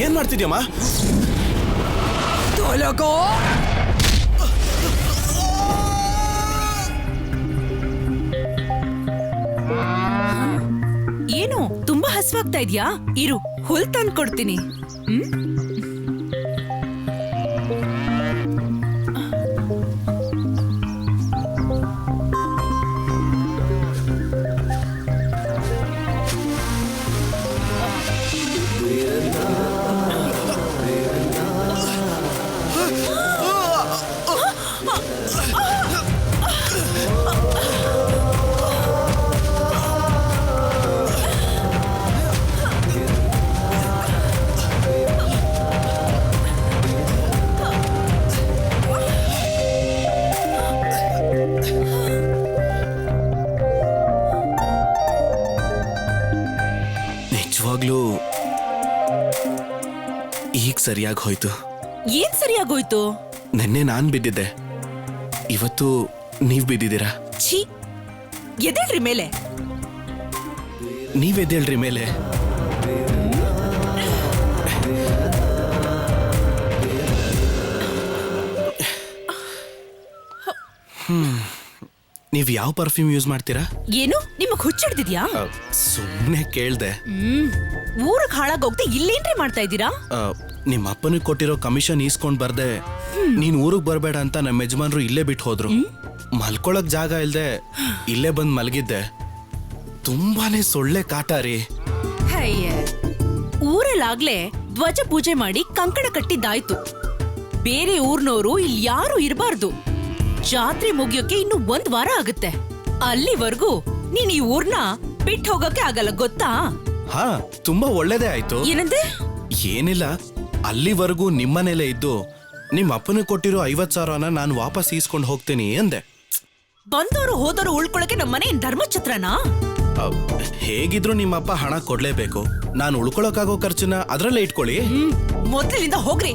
ಏನ್ ಮಾಡ್ತಿದ್ಯಮ್ಮ? ತೊಲಗೋ. ಏನು ತುಂಬಾ ಹಸುವಾಗ್ತಾ ಇದ್ಯಾ? ಇರು, ಹುಲ್ ತಂದು ಕೊಡ್ತೀನಿ. ನಿಜವಾಗ್ಲೂ ಈಗ ಸರಿಯಾಗಿ ಹೋಯ್ತು. ಏನ್ ಸರಿಯಾಗೋಯ್ತು? ನೆನ್ನೆ ನಾನ್ ಬಿದ್ದಿದ್ದೆ, ಇವತ್ತು ನೀವ್ ಬಿದ್ದಿದ್ದೀರಾ. ಛೀ, ಎದ್ದೇಳ್ರಿ ಮೇಲೆ. ನೀವೆದ್ದೇಳ್ರಿ ಮೇಲೆ. ನೀವ್ ಯಾವ ಪರ್ಫ್ಯೂಮ್ ಯೂಸ್ ಮಾಡ್ತೀರಾ? ಏನು ನಿಮಗ್ ಹುಚ್ಚಿಡ್ದಿದ್ಯಾ? ಸುಮ್ನೆ ಕೇಳ್ದೆ. ಊರಿಗೆ ಹಾಳಾಗೋಗ್ದೆ ಇಲ್ಲೇನ್ರಿ ಮಾಡ್ತಾ ಇದ್ದೀರಾ? ನಿಮ್ಮ ಅಪ್ಪನಿಗೆ ಕೊಟ್ಟಿರೋ ಕಮಿಷನ್ ಈಸ್ಕೊಂಡ್ ಬರ್ದೆ ನೀನ್ ಊರಿಗೆ ಬರ್ಬೇಡ ಅಂತ ನಮ್ಮ ಯಜಮಾನ್ರು ಇಲ್ಲೇ ಬಿಟ್ಟು ಹೋದ್ರು. ಮಲ್ಕೊಳಕ್ ಜಾಗ ಇಲ್ದೆ ಇಲ್ಲೇ ಬಂದ್ ಮಲಗಿದ್ದೆ. ತುಂಬಾನೇ ಸೊಳ್ಳೆ ಕಾಟ ರೀ. ಊರಲ್ಲಾಗ್ಲೇ ಧ್ವಜ ಪೂಜೆ ಮಾಡಿ ಕಂಕಣ ಕಟ್ಟಿದ್ದಾಯ್ತು. ಬೇರೆ ಊರ್ನೋರು ಇಲ್ಲಿ ಯಾರು ಇರಬಾರ್ದು. ಜಾತ್ರೆ ಮುಗಿಯೋಕೆ ಇನ್ನು 1 ವಾರ ಆಗುತ್ತೆ. ಅಲ್ಲಿವರೆಗೂ ನೀನ್ ಈ ಊರ್ನ ಬಿಟ್ಟು ಹೋಗಕ್ಕೆ ಆಗಲ್ಲ, ಗೊತ್ತಾ? ಹಾ, ತುಂಬಾ ಒಳ್ಳೇದೇ ಆಯ್ತು. ಏನಂದೆ? ಏನಿಲ್ಲ, ಅಲ್ಲಿವರೆಗೂ ನಿಮ್ಮನೇಲೆ ಇದ್ದು ನಿಮ್ಮ ಅಪ್ಪನಿಗೆ ಕೊಟ್ಟಿರೋ 50,000ನ ನಾನು ವಾಪಸ್ ಈಸ್ಕೊಂಡು ಹೋಗ್ತೀನಿ ಅಂದೆ. ಬಂದವರು ಹೋದವರು ಉಳ್ಕೊಳಕ್ಕೆ ನಮ್ಮ ಮನೆ ಧರ್ಮಛತ್ರನಾ? ಹೇಗಿದ್ರು ನಿಮ್ಮಪ್ಪ ಹಣ ಕೊಡ್ಲೇಬೇಕು. ನಾನು ಉಳ್ಕೊಳಕ್ಕಾಗೋ ಖರ್ಚನ್ನ ಅದ್ರಲ್ಲೇ ಇಟ್ಕೊಳ್ಳಿ. ಮೊದ್ಲಿನಿಂದ ಹೋಗ್ರಿ.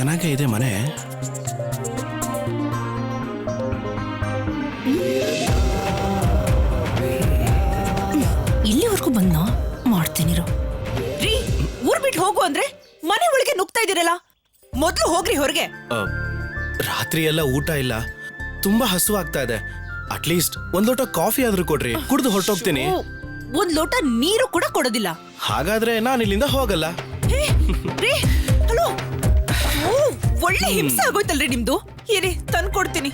ಚೆನ್ನಾಗೇ ಇದೆ ಮನೆ. ಇಲ್ಲಿವರೆಗೂ ಬಂದ ಮಾಡ್ತೇನಿರೋ. ರೀ, ಊರ್ ಬಿಟ್ಟು ಹೋಗು ಅಂದ್ರೆ ಮನೆ ಒಳಗೆ ನುಗ್ತಾ ಇದೀರಲ್ಲ, ಮೊದ್ಲು ಹೋಗ್ರಿ ಹೊರಗೆ. ರಾತ್ರಿ ಎಲ್ಲ ಊಟ ಇಲ್ಲ, ತುಂಬಾ ಹಸುವಾಗ್ತಾ ಇದೆ. ಅಟ್ಲೀಸ್ಟ್ ಒಂದ್ ಲೋಟ ಕಾಫಿ ಆದ್ರೂ ಕೊಡ್ರಿ, ಕುಡ್ದು ಹೊರಟೋಗ್ತೀನಿ. ಒಂದ್ ಲೋಟ ನೀರು ಕೂಡ ಕೊಡೋದಿಲ್ಲ. ಹಾಗಾದ್ರೆ ನಾನು ಇಲ್ಲಿಂದ ಹೋಗಲ್ಲ. ಹಲೋ, ಒಳ್ಳೆ ಹಿಂಸೆ ಆಗೋಯ್ತಲ್ರಿ ನಿಮ್ದು. ಇರಿ, ತಂದ್ಕೊಡ್ತೀನಿ.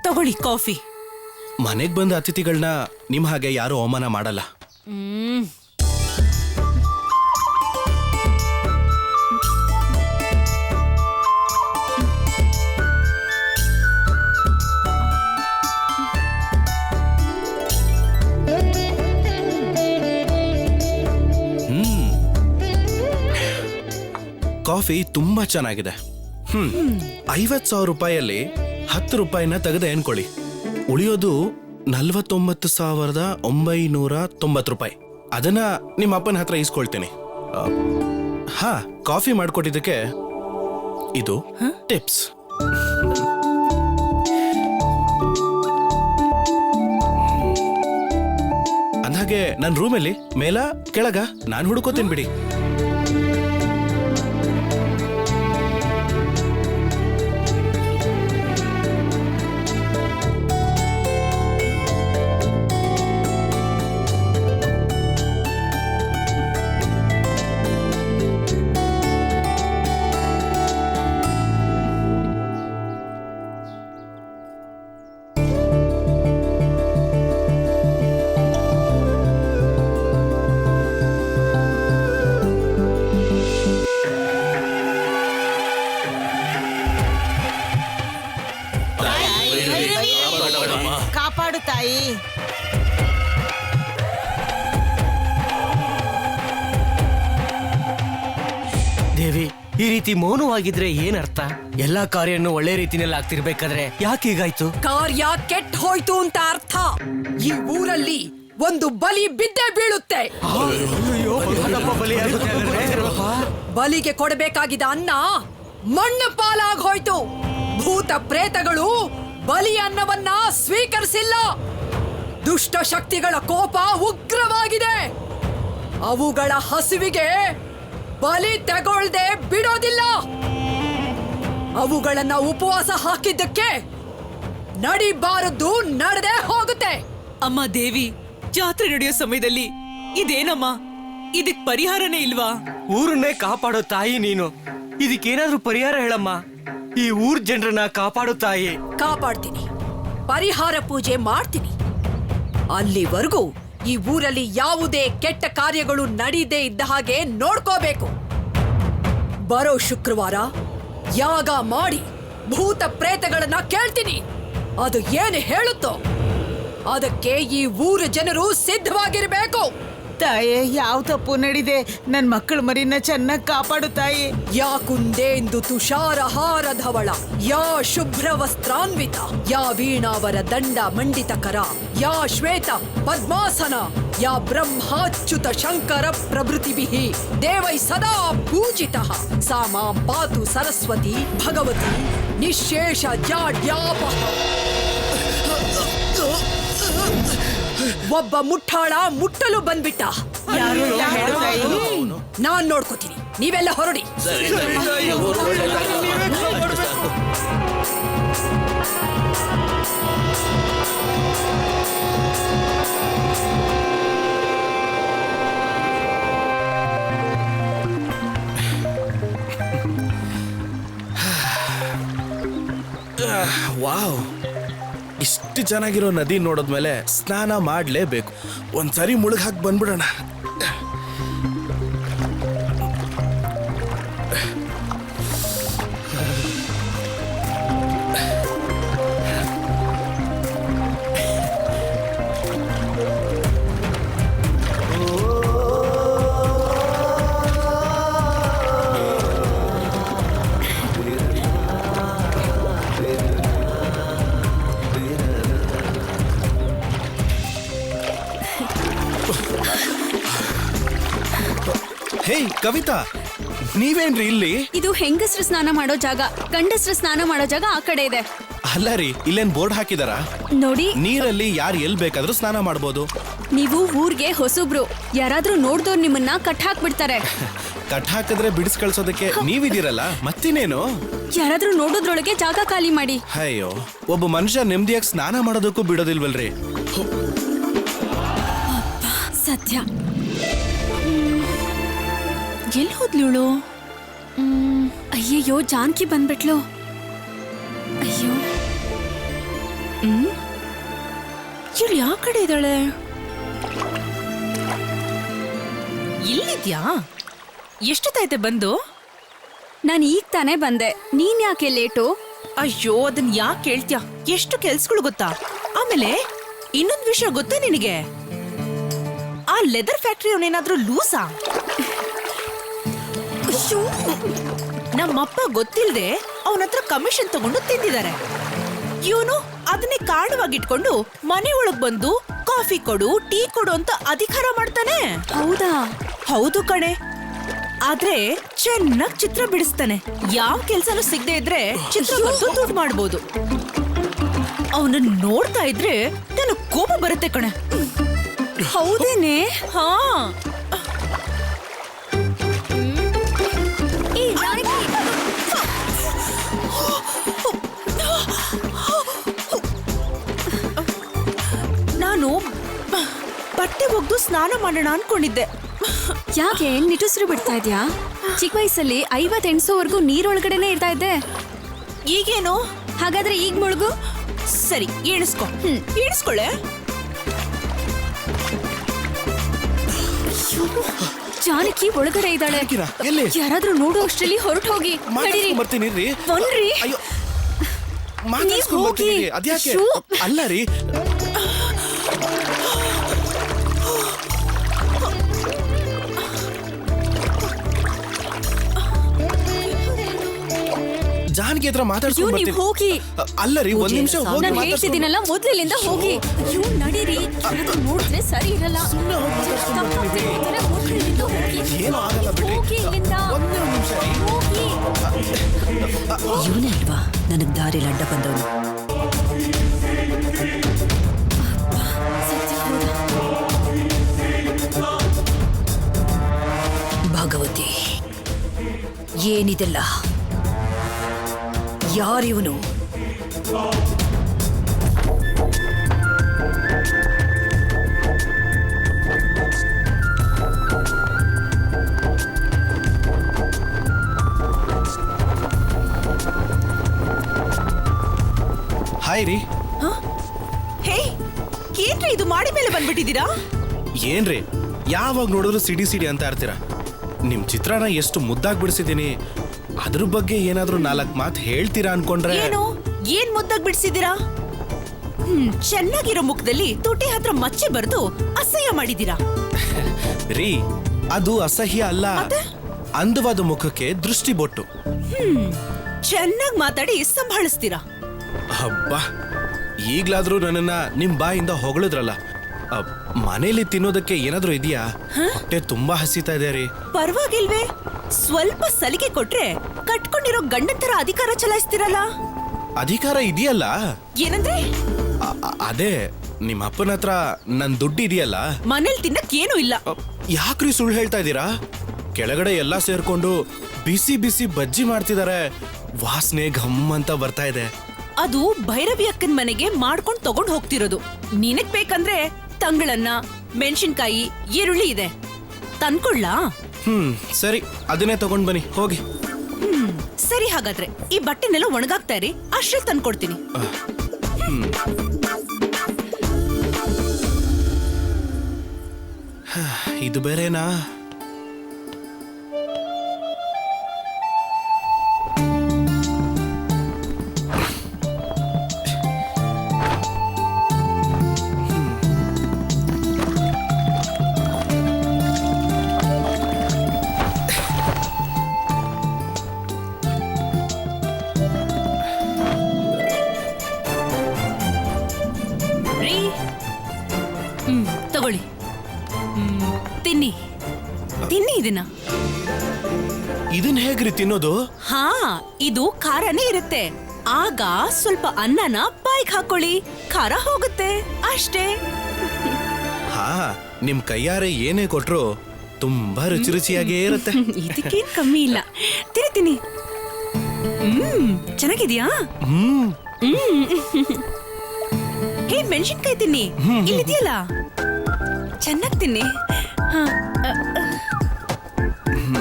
ತಗೊಳ್ಳಿ ಕಾಫಿ. ಮನೆಗ್ ಬಂದ ಅತಿಥಿಗಳನ್ನ ನಿಮ್ ಹಾಗೆ ಯಾರು ಅವಮಾನ ಮಾಡಲ್ಲ. ಕಾಫಿ ತುಂಬಾ ಚೆನ್ನಾಗಿದೆ. 50,000 ರೂಪಾಯಲ್ಲಿ 10 ರೂಪಾಯಿನ ತೆಗೆದ ಎನ್ಕೊಳ್ಳಿ, ಉಳಿಯೋದು 49,990 ರೂಪಾಯಿ. ಅದನ್ನ ನಿಮ್ಮ ಅಪ್ಪನ ಹತ್ರ ಇಸ್ಕೊಳ್ತೀನಿ. ಹಾ, ಕಾಫಿ ಮಾಡ್ಕೊಟ್ಟಿದ್ದಕ್ಕೆ ಇದು ಟಿಪ್ಸ್. ಅಂದ್ಹಾಗೆ ನನ್ನ ರೂಮಲ್ಲಿ ಮೇಲ ಕೆಳಗ ನಾನು ಹುಡುಕೋತೀನಿ ಬಿಡಿ. ಕಾಪಾಡು ತಾಯಿ. ದೇವಿ, ಈ ರೀತಿ ಮೌನವಾಗಿದ್ರೆ ಏನರ್ಥ? ಎಲ್ಲಾ ಕಾರ್ಯನ್ನು ಒಳ್ಳೆ ರೀತಿನಲ್ಲಿ ಆಗ್ತಿರ್ಬೇಕಾದ್ರೆ ಯಾಕೆ ಹೀಗಾಯ್ತು? ಕಾರ್ಯ ಕೆಟ್ಟ ಹೋಯ್ತು ಅಂತ ಅರ್ಥ. ಈ ಊರಲ್ಲಿ ಒಂದು ಬಲಿ ಬಿದ್ದೇ ಬೀಳುತ್ತೆ. ಬಲಿಗೆ ಕೊಡಬೇಕಾಗಿದ್ದ ಅನ್ನ ಮಣ್ಣು ಪಾಲಾಗ್ ಹೋಯ್ತು. ಭೂತ ಪ್ರೇತಗಳು ಬಲಿ ಅನ್ನವನ್ನ ಸ್ವೀಕರಿಸಿಲ್ಲ. ದುಷ್ಟ ಶಕ್ತಿಗಳ ಕೋಪ ಉಗ್ರವಾಗಿದೆ. ಅವುಗಳ ಹಸಿವಿಗೆ ಬಲಿ ತಗೊಳ್ದೆ ಬಿಡೋದಿಲ್ಲ. ಅವುಗಳನ್ನ ಉಪವಾಸ ಹಾಕಿದ್ದಕ್ಕೆ ನಡಿಬಾರದ್ದು ನಡೆದೇ ಹೋಗುತ್ತೆ. ಅಮ್ಮ ದೇವಿ, ಜಾತ್ರೆ ನಡೆಯೋ ಸಮಯದಲ್ಲಿ ಇದೇನಮ್ಮ? ಇದಕ್ ಪರಿಹಾರನೇ ಇಲ್ವಾ? ಊರನ್ನೇ ಕಾಪಾಡೋ ತಾಯಿ ನೀನು, ಇದಕ್ಕೇನಾದ್ರೂ ಪರಿಹಾರ ಹೇಳಮ್ಮ. ಈ ಊರ್ ಜನರನ್ನ ಕಾಪಾಡೋ ತಾಯಿ. ಕಾಪಾಡ್ತೀನಿ, ಪರಿಹಾರ ಪೂಜೆ ಮಾಡ್ತೀನಿ. ಅಲ್ಲಿವರೆಗೂ ಈ ಊರಲ್ಲಿ ಯಾವುದೇ ಕೆಟ್ಟ ಕಾರ್ಯಗಳು ನಡೀದೇ ಇದ್ದ ಹಾಗೆ ನೋಡ್ಕೋಬೇಕು. ಬರೋ ಶುಕ್ರವಾರ ಯಾಗ ಮಾಡಿ ಭೂತ ಪ್ರೇತಗಳನ್ನ ಕೇಳ್ತೀನಿ. ಅದು ಏನು ಹೇಳುತ್ತೋ ಅದಕ್ಕೆ ಈ ಊರ ಜನರು ಸಿದ್ಧವಾಗಿರ್ಬೇಕು. ತಾಯೇ, ಯಾವ ತಪ್ಪು ನಡಿದೆ, ನನ್ ಮಕ್ಕಳ ಮರಿನ ಚೆನ್ನಾಗಿ ಕಾಪಾಡು ತಾಯಿ. ಯಾ ಕುಂದೇಂದು ತುಷಾರಹಾರ ಧವಳ, ಯಾ ಶುಭ್ರ ವಸ್ತ್ರಾನ್ವಿತ, ಯಾ ವೀಣಾವರ ದಂಡ ಮಂಡಿತ ಕರ, ಯಾ ಶ್ವೇತ ಪದ್ಮಾಸನ, ಯಾ ಬ್ರಹ್ಮಾಚ್ಯುತ ಶಂಕರ ಪ್ರಭೃತಿಭಿಃ ದೇವೈ ಸದಾ ಪೂಜಿತಃ ಸಾ ಮಾಂ ಪಾತು ಸರಸ್ವತಿ ಭಗವತಿ ನಿಶೇಷ ಜಾಡ್ಯಾಪಃ. ಒಬ್ಬ ಮುಟ್ಟಾಳ ಮುಟ್ಟಲು ಬಂದ್ಬಿಟ್ಟ. ಯಾರು ಇಲ್ಲ ಹೇಳು ತಾಯಿ. ನಾನ್ ನೋಡ್ಕೋತೀನಿ, ನೀವೆಲ್ಲ ಹೊರಡಿ. ವಾವ್, ಇಷ್ಟು ಚೆನ್ನಾಗಿರೋ ನದಿ ನೋಡಿದ್ಮೇಲೆ ಸ್ನಾನ ಮಾಡ್ಲೇಬೇಕು. ಒಂದ್ಸರಿ ಮುಳುಗ್ ಹಾಕಿ ಬಂದ್ಬಿಡೋಣ. ಹೇ ಕವಿತಾ, ನೀವೇನ್ರಿ ಇಲ್ಲಿ? ಇದು ಹೆಂಗಸ್ರು ಸ್ನಾನ ಮಾಡೋ ಜಾಗ, ಗಂಡಸ್ರು ಸ್ನಾನ ಮಾಡೋ ಜಾಗ ಆ ಕಡೆ ಇದೆ. ಅಲ್ಲ ರೀ, ಇಲ್ಲೇನ್ ಬೋರ್ಡ್ ಹಾಕಿದಾರ? ನೋಡಿ, ನೀರಲ್ಲಿ ಯಾರು ಎಲ್ ಬೇಕಾದ್ರೂ ಸ್ನಾನ ಮಾಡ್ಬೋದು. ನೀವು ಊರ್ಗೆ ಹೊಸಬ್ರು, ಯಾರಾದ್ರೂ ನೋಡ್ದವ್ರು ನಿಮ್ಮನ್ನ ಕಟ್ ಹಾಕ್ಬಿಡ್ತಾರೆ. ಕಟ್ ಹಾಕಿದ್ರೆ ಬಿಡಿಸ್ ಕಳ್ಸೋದಕ್ಕೆ ನೀವಿದ್ದೀರಲ್ಲ, ಮತ್ತಿನೇನು? ಯಾರಾದ್ರೂ ನೋಡೋದ್ರೊಳಗೆ ಜಾಗ ಖಾಲಿ ಮಾಡಿ. ಅಯ್ಯೋ, ಒಬ್ಬ ಮನುಷ್ಯ ನೆಮ್ಮದಿಯಾಗಿ ಸ್ನಾನ ಮಾಡೋದಕ್ಕೂ ಬಿಡೋದಿಲ್ವಲ್ರಿ. ಸತ್ಯ. ಎಲ್ಲಿ ಹೋದ್ಲಿವಳು? ಅಯ್ಯಯ್ಯೋ, ಜಾನ್ಕಿ ಬಂದ್ಬಿಟ್ಲು. ಅಯ್ಯೋ, ಇವಳು ಯಾವ ಕಡೆ ಇದ್ದಾಳೆ? ಇಲ್ಲಿದ್ಯಾ? ಎಷ್ಟೊತ್ತಾಯ್ತೆ ಬಂದು? ನಾನು ಈಗ ತಾನೇ ಬಂದೆ, ನೀನ್ ಯಾಕೆ ಲೇಟು? ಅಯ್ಯೋ, ಅದನ್ ಯಾಕೆ ಕೇಳ್ತ್ಯಾ? ಎಷ್ಟು ಕೆಲ್ಸಗಳು ಗೊತ್ತಾ? ಆಮೇಲೆ ಇನ್ನೊಂದ್ ವಿಷಯ ಗೊತ್ತಾ ನಿನಗೆ? ಆ ಲೆದರ್ ಫ್ಯಾಕ್ಟ್ರಿ ಅವನೇನಾದ್ರೂ ಲೂಸಾ? ನಮ್ಮಪ್ಪ ಗೊತ್ತಿಲ್ದೆ ಅವನ ಹತ್ರ ಕಮಿಷನ್ ತಗೊಂಡು ತಿಂದಿದ್ದಾರೆ. ಇವನು ಅದನ್ನೇ ಕಾರಣವಾಗಿಟ್ಕೊಂಡು ಮನೆ ಒಳಗ್ ಬಂದು ಕಾಫಿ ಕೊಡು, ಟೀ ಕೊಡು ಅಂತ ಅಧಿಕಾರ ಮಾಡ್ತಾನೆ. ಹೌದಾ? ಹೌದು ಕಣೆ. ಆದ್ರೆ ಚೆನ್ನಾಗ್ ಚಿತ್ರ ಬಿಡಿಸ್ತಾನೆ. ಯಾವ ಕೆಲ್ಸನೂ ಸಿಗದೆ ಇದ್ರೆ ಚಿತ್ರ ಬರೆದು ದುಡ್ಡು ಮಾಡ್ಬೋದು. ಅವನನ್ನ ನೋಡ್ತಾ ಇದ್ರೆ ನನಗ್ ಕೋಪ ಬರುತ್ತೆ ಕಣೆ. ಹೌದೇನೆ? ಹಾ, ನಾನು ಬಟ್ಟೆ ಒಗ್ದು ಸ್ನಾನ ಮಾಡೋಣ ಅನ್ಕೊಂಡಿದ್ದೆ. ಯಾಕೆ ನಿಟ್ಟುಸಿರು ಬಿಡ್ತಾ ಇದ್ಯಾ? ಚಿಕ್ಕ ವಯಸ್ಸಲ್ಲಿ 50-80ವರೆಗೂ ನೀರೊಳಗಡೆನೆ ಇರ್ತಾ ಇದ್ದೆ. ಈಗೇನು? ಹಾಗಾದ್ರೆ ಈಗ ಮುಳುಗು. ಸರಿ, ಎಣಿಸ್ಕೊ. ಎಣಿಸ್ಕೊಳ್ಳೆ. ಜಾನಕಿ ಒಳಗಡೆ ಇದ್ದಾಳೆ. ಎಲ್ಲಿ? ಯಾರಾದ್ರೂ ನೋಡೋ ಅಷ್ಟ್ರಲ್ಲಿ ಹೊರಟು ಹೋಗಿ. ನಡೀರಿ. ಬರ್ತೀನಿ ರೀ. ಬನ್ರಿ. ಅಯ್ಯೋ, ಮಾತಾಡ್ಸ್ಕೊಂಡ್ ಬರ್ತೀನಿ ರೀ. ಅದ್ಯಾಕೆ? ಅಲ್ಲ ರೀ, ಜಾನಕಿ ಹತ್ರ ಮಾತಾಡ್ಸ್ಕೊಂಡ್ ನೀವು ಬರ್ತೀನಿ. ಹೋಗಿ. ಅಲ್ಲ ರೀ, ಒಂದ್ ನಿಮಿಷ ಹೋಗಿ ನಾನು ಮಾತಾಡ್ಸ್ಕೊಂಡ್ ಹೇಳ್ತಿದ್ದೀನಲ್ಲ, ಮೊದ್ಲಿಂದ ಹೋಗಿ. ಅಯ್ಯೋ, ನಡೀರಿ. ಯಾರಾದ್ರೂ ನೋಡಿದ್ರೆ ಸರಿ ಇರಲ್ಲ. ಸುಮ್ನೆ ಹೋಗಿ ಮಾತಾಡ್ಸ್ಕೊಂಡ್ ಬರ್ತೀನಿ ರೀ. ಮೊದ್ಲಿಂದ ಹೋಗಿ. ಏನೂ ಆಗಲ್ಲ ಬಿಡ್ರಿ. ಹೋಗಿ ಇಲ್ಲಿಂದ. ಒಂದೇ ಒಂದ್ ನಿಮಿಷ ರೀ. ಹೋಗಿ. ಇವನೇ ಅಲ್ವಾ ನನಗ್ ದಾರಿಲಿ ಅಡ್ಡ ಬಂದವನು? ಭಗವತಿ, ಏನಿದೆಲ್ಲ? ಯಾರಿವನು? ಹಾಯ್ ರೀ. ಹೇ, ಏನ್ರಿ ಇದು ಮಾಡಿ ಮೇಲೆ ಬಂದ್ಬಿಟ್ಟಿದ್ದೀರಾ? ಏನ್ರಿ ಯಾವಾಗ ನೋಡಿದ್ರು ಸಿಡಿ ಸಿಡಿ ಅಂತ ಇರ್ತೀರಾ? ನಿಮ್ ಚಿತ್ರಾನ ಎಷ್ಟು ಮುದ್ದಾಗಿ ಬಿಡಿಸಿದೀನಿ, ಅದ್ರ ಬಗ್ಗೆ ಏನಾದ್ರೂ 4 ಮಾತು ಹೇಳ್ತೀರಾ ಅನ್ಕೊಂಡ್ರೆ. ಏನು? ಏನ್ ಮುದ್ದಾಗ್ ಬಿಡ್ಸಿದ್ದೀರಾ? ಚೆನ್ನಾಗಿರೋ ಮುಖದಲ್ಲಿ ತುಟಿ ಹತ್ರ ಮಚ್ಚೆ ಬರೆದು ಅಸಹ್ಯ ಮಾಡಿದೀರಾ. ರೀ, ಅದು ಅಸಹ್ಯ ಅಲ್ಲ, ಅಂದವಾದ ಮುಖಕ್ಕೆ ದೃಷ್ಟಿ ಬೊಟ್ಟು. ಚೆನ್ನಾಗ್ ಮಾತಾಡಿ ಸಂಭಾಳಿಸ್ತೀರಾ. ಹಬ್ಬ, ಈಗ್ಲಾದ್ರೂ ನನ್ನನ್ನ ನಿಮ್ ಬಾಯಿಂದ ಹೊಗಳಿದ್ರಲ್ಲ, ಮನೇಲಿ ತಿನ್ನೋದಕ್ಕೆ ಏನಾದ್ರೂ ಇದೆಯಾ? ಹೊಟ್ಟೆ ತುಂಬಾ ಹಸಿತಾ ಇದೆ ರೀ. ಪರವಾಗಿಲ್ವೇ? ಸ್ವಲ್ಪ ಸಲಿಗೆ ಕೊಟ್ರೆ ಕಟ್ಕೊಂಡಿರೋ ಗಂಡನ್ ತರ ಅಧಿಕಾರ ಚಲಾಯಿಸ್ತಿರಲ್ಲ. ಅಧಿಕಾರ ಇದೆಯಲ್ಲ? ಏನಂದ್ರೆ? ಅದೇ ನಿಮ್ಮ ಅಪ್ಪನ ಹತ್ರ ನನ್ ದುಡ್ಡು ಇದೆಯಲ್ಲ. ಮನೇಲಿ ತಿನ್ನಕ್ ಏನೂ ಇಲ್ಲ. ಯಾಕ್ರಿ ಸುಳ್ಳು ಹೇಳ್ತಾ ಇದ್ದೀರಾ? ಕೆಳಗಡೆ ಎಲ್ಲಾ ಸೇರ್ಕೊಂಡು ಬಿಸಿ ಬಿಸಿ ಬಜ್ಜಿ ಮಾಡ್ತಿದ್ದಾರೆ. ವಾಸನೆ ಘಮ್ ಅಂತ ಬರ್ತಾ ಇದೆ. ಅದು ಭೈರವಿ ಅಕ್ಕನ್ ಮನೆಗೆ ಮಾಡ್ಕೊಂಡ್ ತಗೊಂಡ್ ಹೋಗ್ತಿರೋದು. ನಿನಗ್ ಬೇಕಂದ್ರೆ ತಂಗಳನ್ನ, ಮೆಣಸಿನ್ಕಾಯಿ, ಈರುಳ್ಳಿ ಇದೆ, ತಂದ್ಕೊಳ್ಳಾ? ಸರಿ, ಅದನ್ನೇ ತಗೊಂಡ್ ಬನ್ನಿ, ಹೋಗಿ. ಸರಿ, ಹಾಗಾದ್ರೆ ಈ ಬಟ್ಟೆನೆಲ್ಲ ಒಣಗಾಕ್ತಾ ಇರಿ, ಅಷ್ಟೇ ತಂದ್ಕೊಡ್ತೀನಿ. ಇದು ಬೇರೆನಾ? ತಗೊಳ್ಳಿ, ತಿನ್ನಿ ತಿನ್ನಿ ಇದನ್ನ. ಇದನ್ ಹೇಗ್ರಿ ತಿನ್ನೋದು? ಹಾ, ಇದು ಖಾರನೇ ಇರುತ್ತೆ. ಆಗ ಸ್ವಲ್ಪ ಅನ್ನನ ಬಾಯ್ಗೆ ಹಾಕೊಳ್ಳಿ, ಖಾರ ಹೋಗುತ್ತೆ, ಅಷ್ಟೇ. ಹಾ, ನಿಮ್ ಕೈಯಾರೆ ಏನೇ ಕೊಟ್ರು ತುಂಬಾ ರುಚಿ ರುಚಿಯಾಗೇ ಇರುತ್ತೆ. ಇದಕ್ಕೇನ್ ಕಮ್ಮಿ ಇಲ್ಲ. ತಿನ್ನಿ. ಚೆನ್ನಾಗಿದ್ಯಾ? ಹೇ, ಮೆಣಸಿನ್ಕಾಯಿ ತಿನ್ನಿ, ಇಲ್ಲಿದೆಯಲ್ಲ, ಚೆನ್ನಾಗಿ ತಿನ್ನಿ.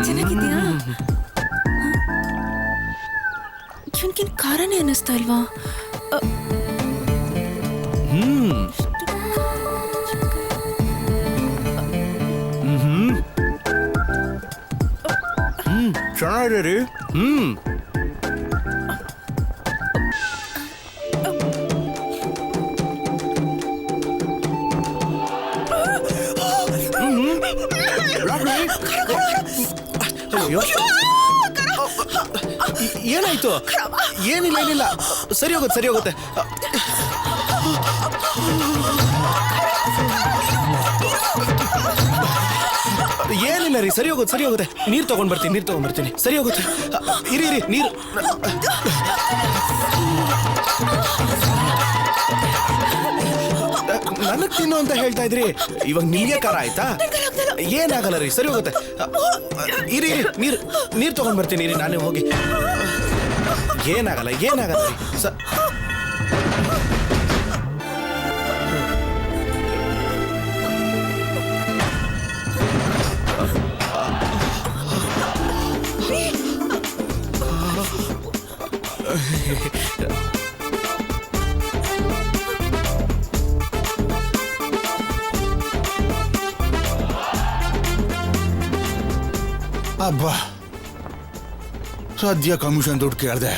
ಚೆನ್ನಾಗಿದ್ಯಾ? ಇವನ್ಗೇನ್ ಖಾರನೇ ಅನ್ನಿಸ್ತಾ ಇಲ್ವಾ? ಚೆನ್ನಾಗಿದೆ ರೀ. ಏನಾಯ್ತು? ಏನಿಲ್ಲ ಏನಿಲ್ಲ, ಸರಿ ಹೋಗುತ್ತೆ. ಏನಿಲ್ಲ ರೀ, ಸರಿ ಹೋಗುತ್ತೆ. ನೀರ್ ತಗೊಂಡ್ ಬರ್ತೀನಿ. ಸರಿ ಹೋಗುತ್ತೆ. ಇರಿ ನೀರು. ನನಗ್ ತಿನ್ನು ಅಂತ ಹೇಳ್ತಾ ಇದ್ರಿ, ಇವಾಗ ನಿಮ್ಗೆ ಖಾರ ಆಯ್ತಾ? ಏನಾಗಲ್ಲ ರೀ, ಸರಿ ಹೋಗುತ್ತೆ. ಇರಿ ನೀರ್ ತಗೊಂಡ್ ಬರ್ತೀನಿ, ಇರಿ, ನಾನೇ ಹೋಗಿ. ಏನಾಗಲ್ಲ ರೀ. ಅಬ್ಬಾ, ಸದ್ಯ ಕಮಿಷನ್ ದುಡ್ಡು ಕೇಳ್ದೆ,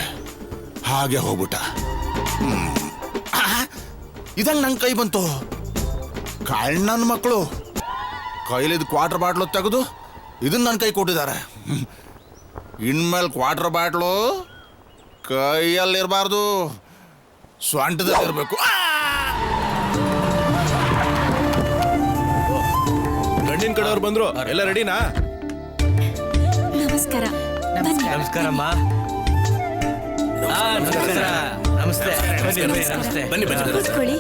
ಹಾಗೆ ಹೋಗ್ಬಿಟ್ಟ. ಇದಂಗ್ ನನ್ ಕೈ ಬಂತು. ಕಳ್ಳನ ಮಕ್ಕಳು ಕೈಲಿದ್ ಕ್ವಾರ್ಟರ್ ಬಾಟ್ಲು ತೆಗೆದು ಇದನ್ನ ನನ್ನ ಕೈ ಕೊಟ್ಟಿದ್ದಾರೆ. ಇನ್ಮೇಲೆ ಕ್ವಾರ್ಟರ್ ಬಾಟ್ಲು ಕೈಯಲ್ಲಿರಬಾರ್ದು, ಸ್ವಂಟದಲ್ಲಿರ್ಬೇಕು. ಗಂಡಿನ ಕಡೆಯವ್ರು ಬಂದ್ರು, ಎಲ್ಲ ರೆಡಿನಾ? ನಮಸ್ಕಾರ. ನಮಸ್ಕಾರಮ್ಮ. ನಮಸ್ತೆ. ಬನ್ನಿ. ಕೂತ್ಕೊಳ್ಳಿ.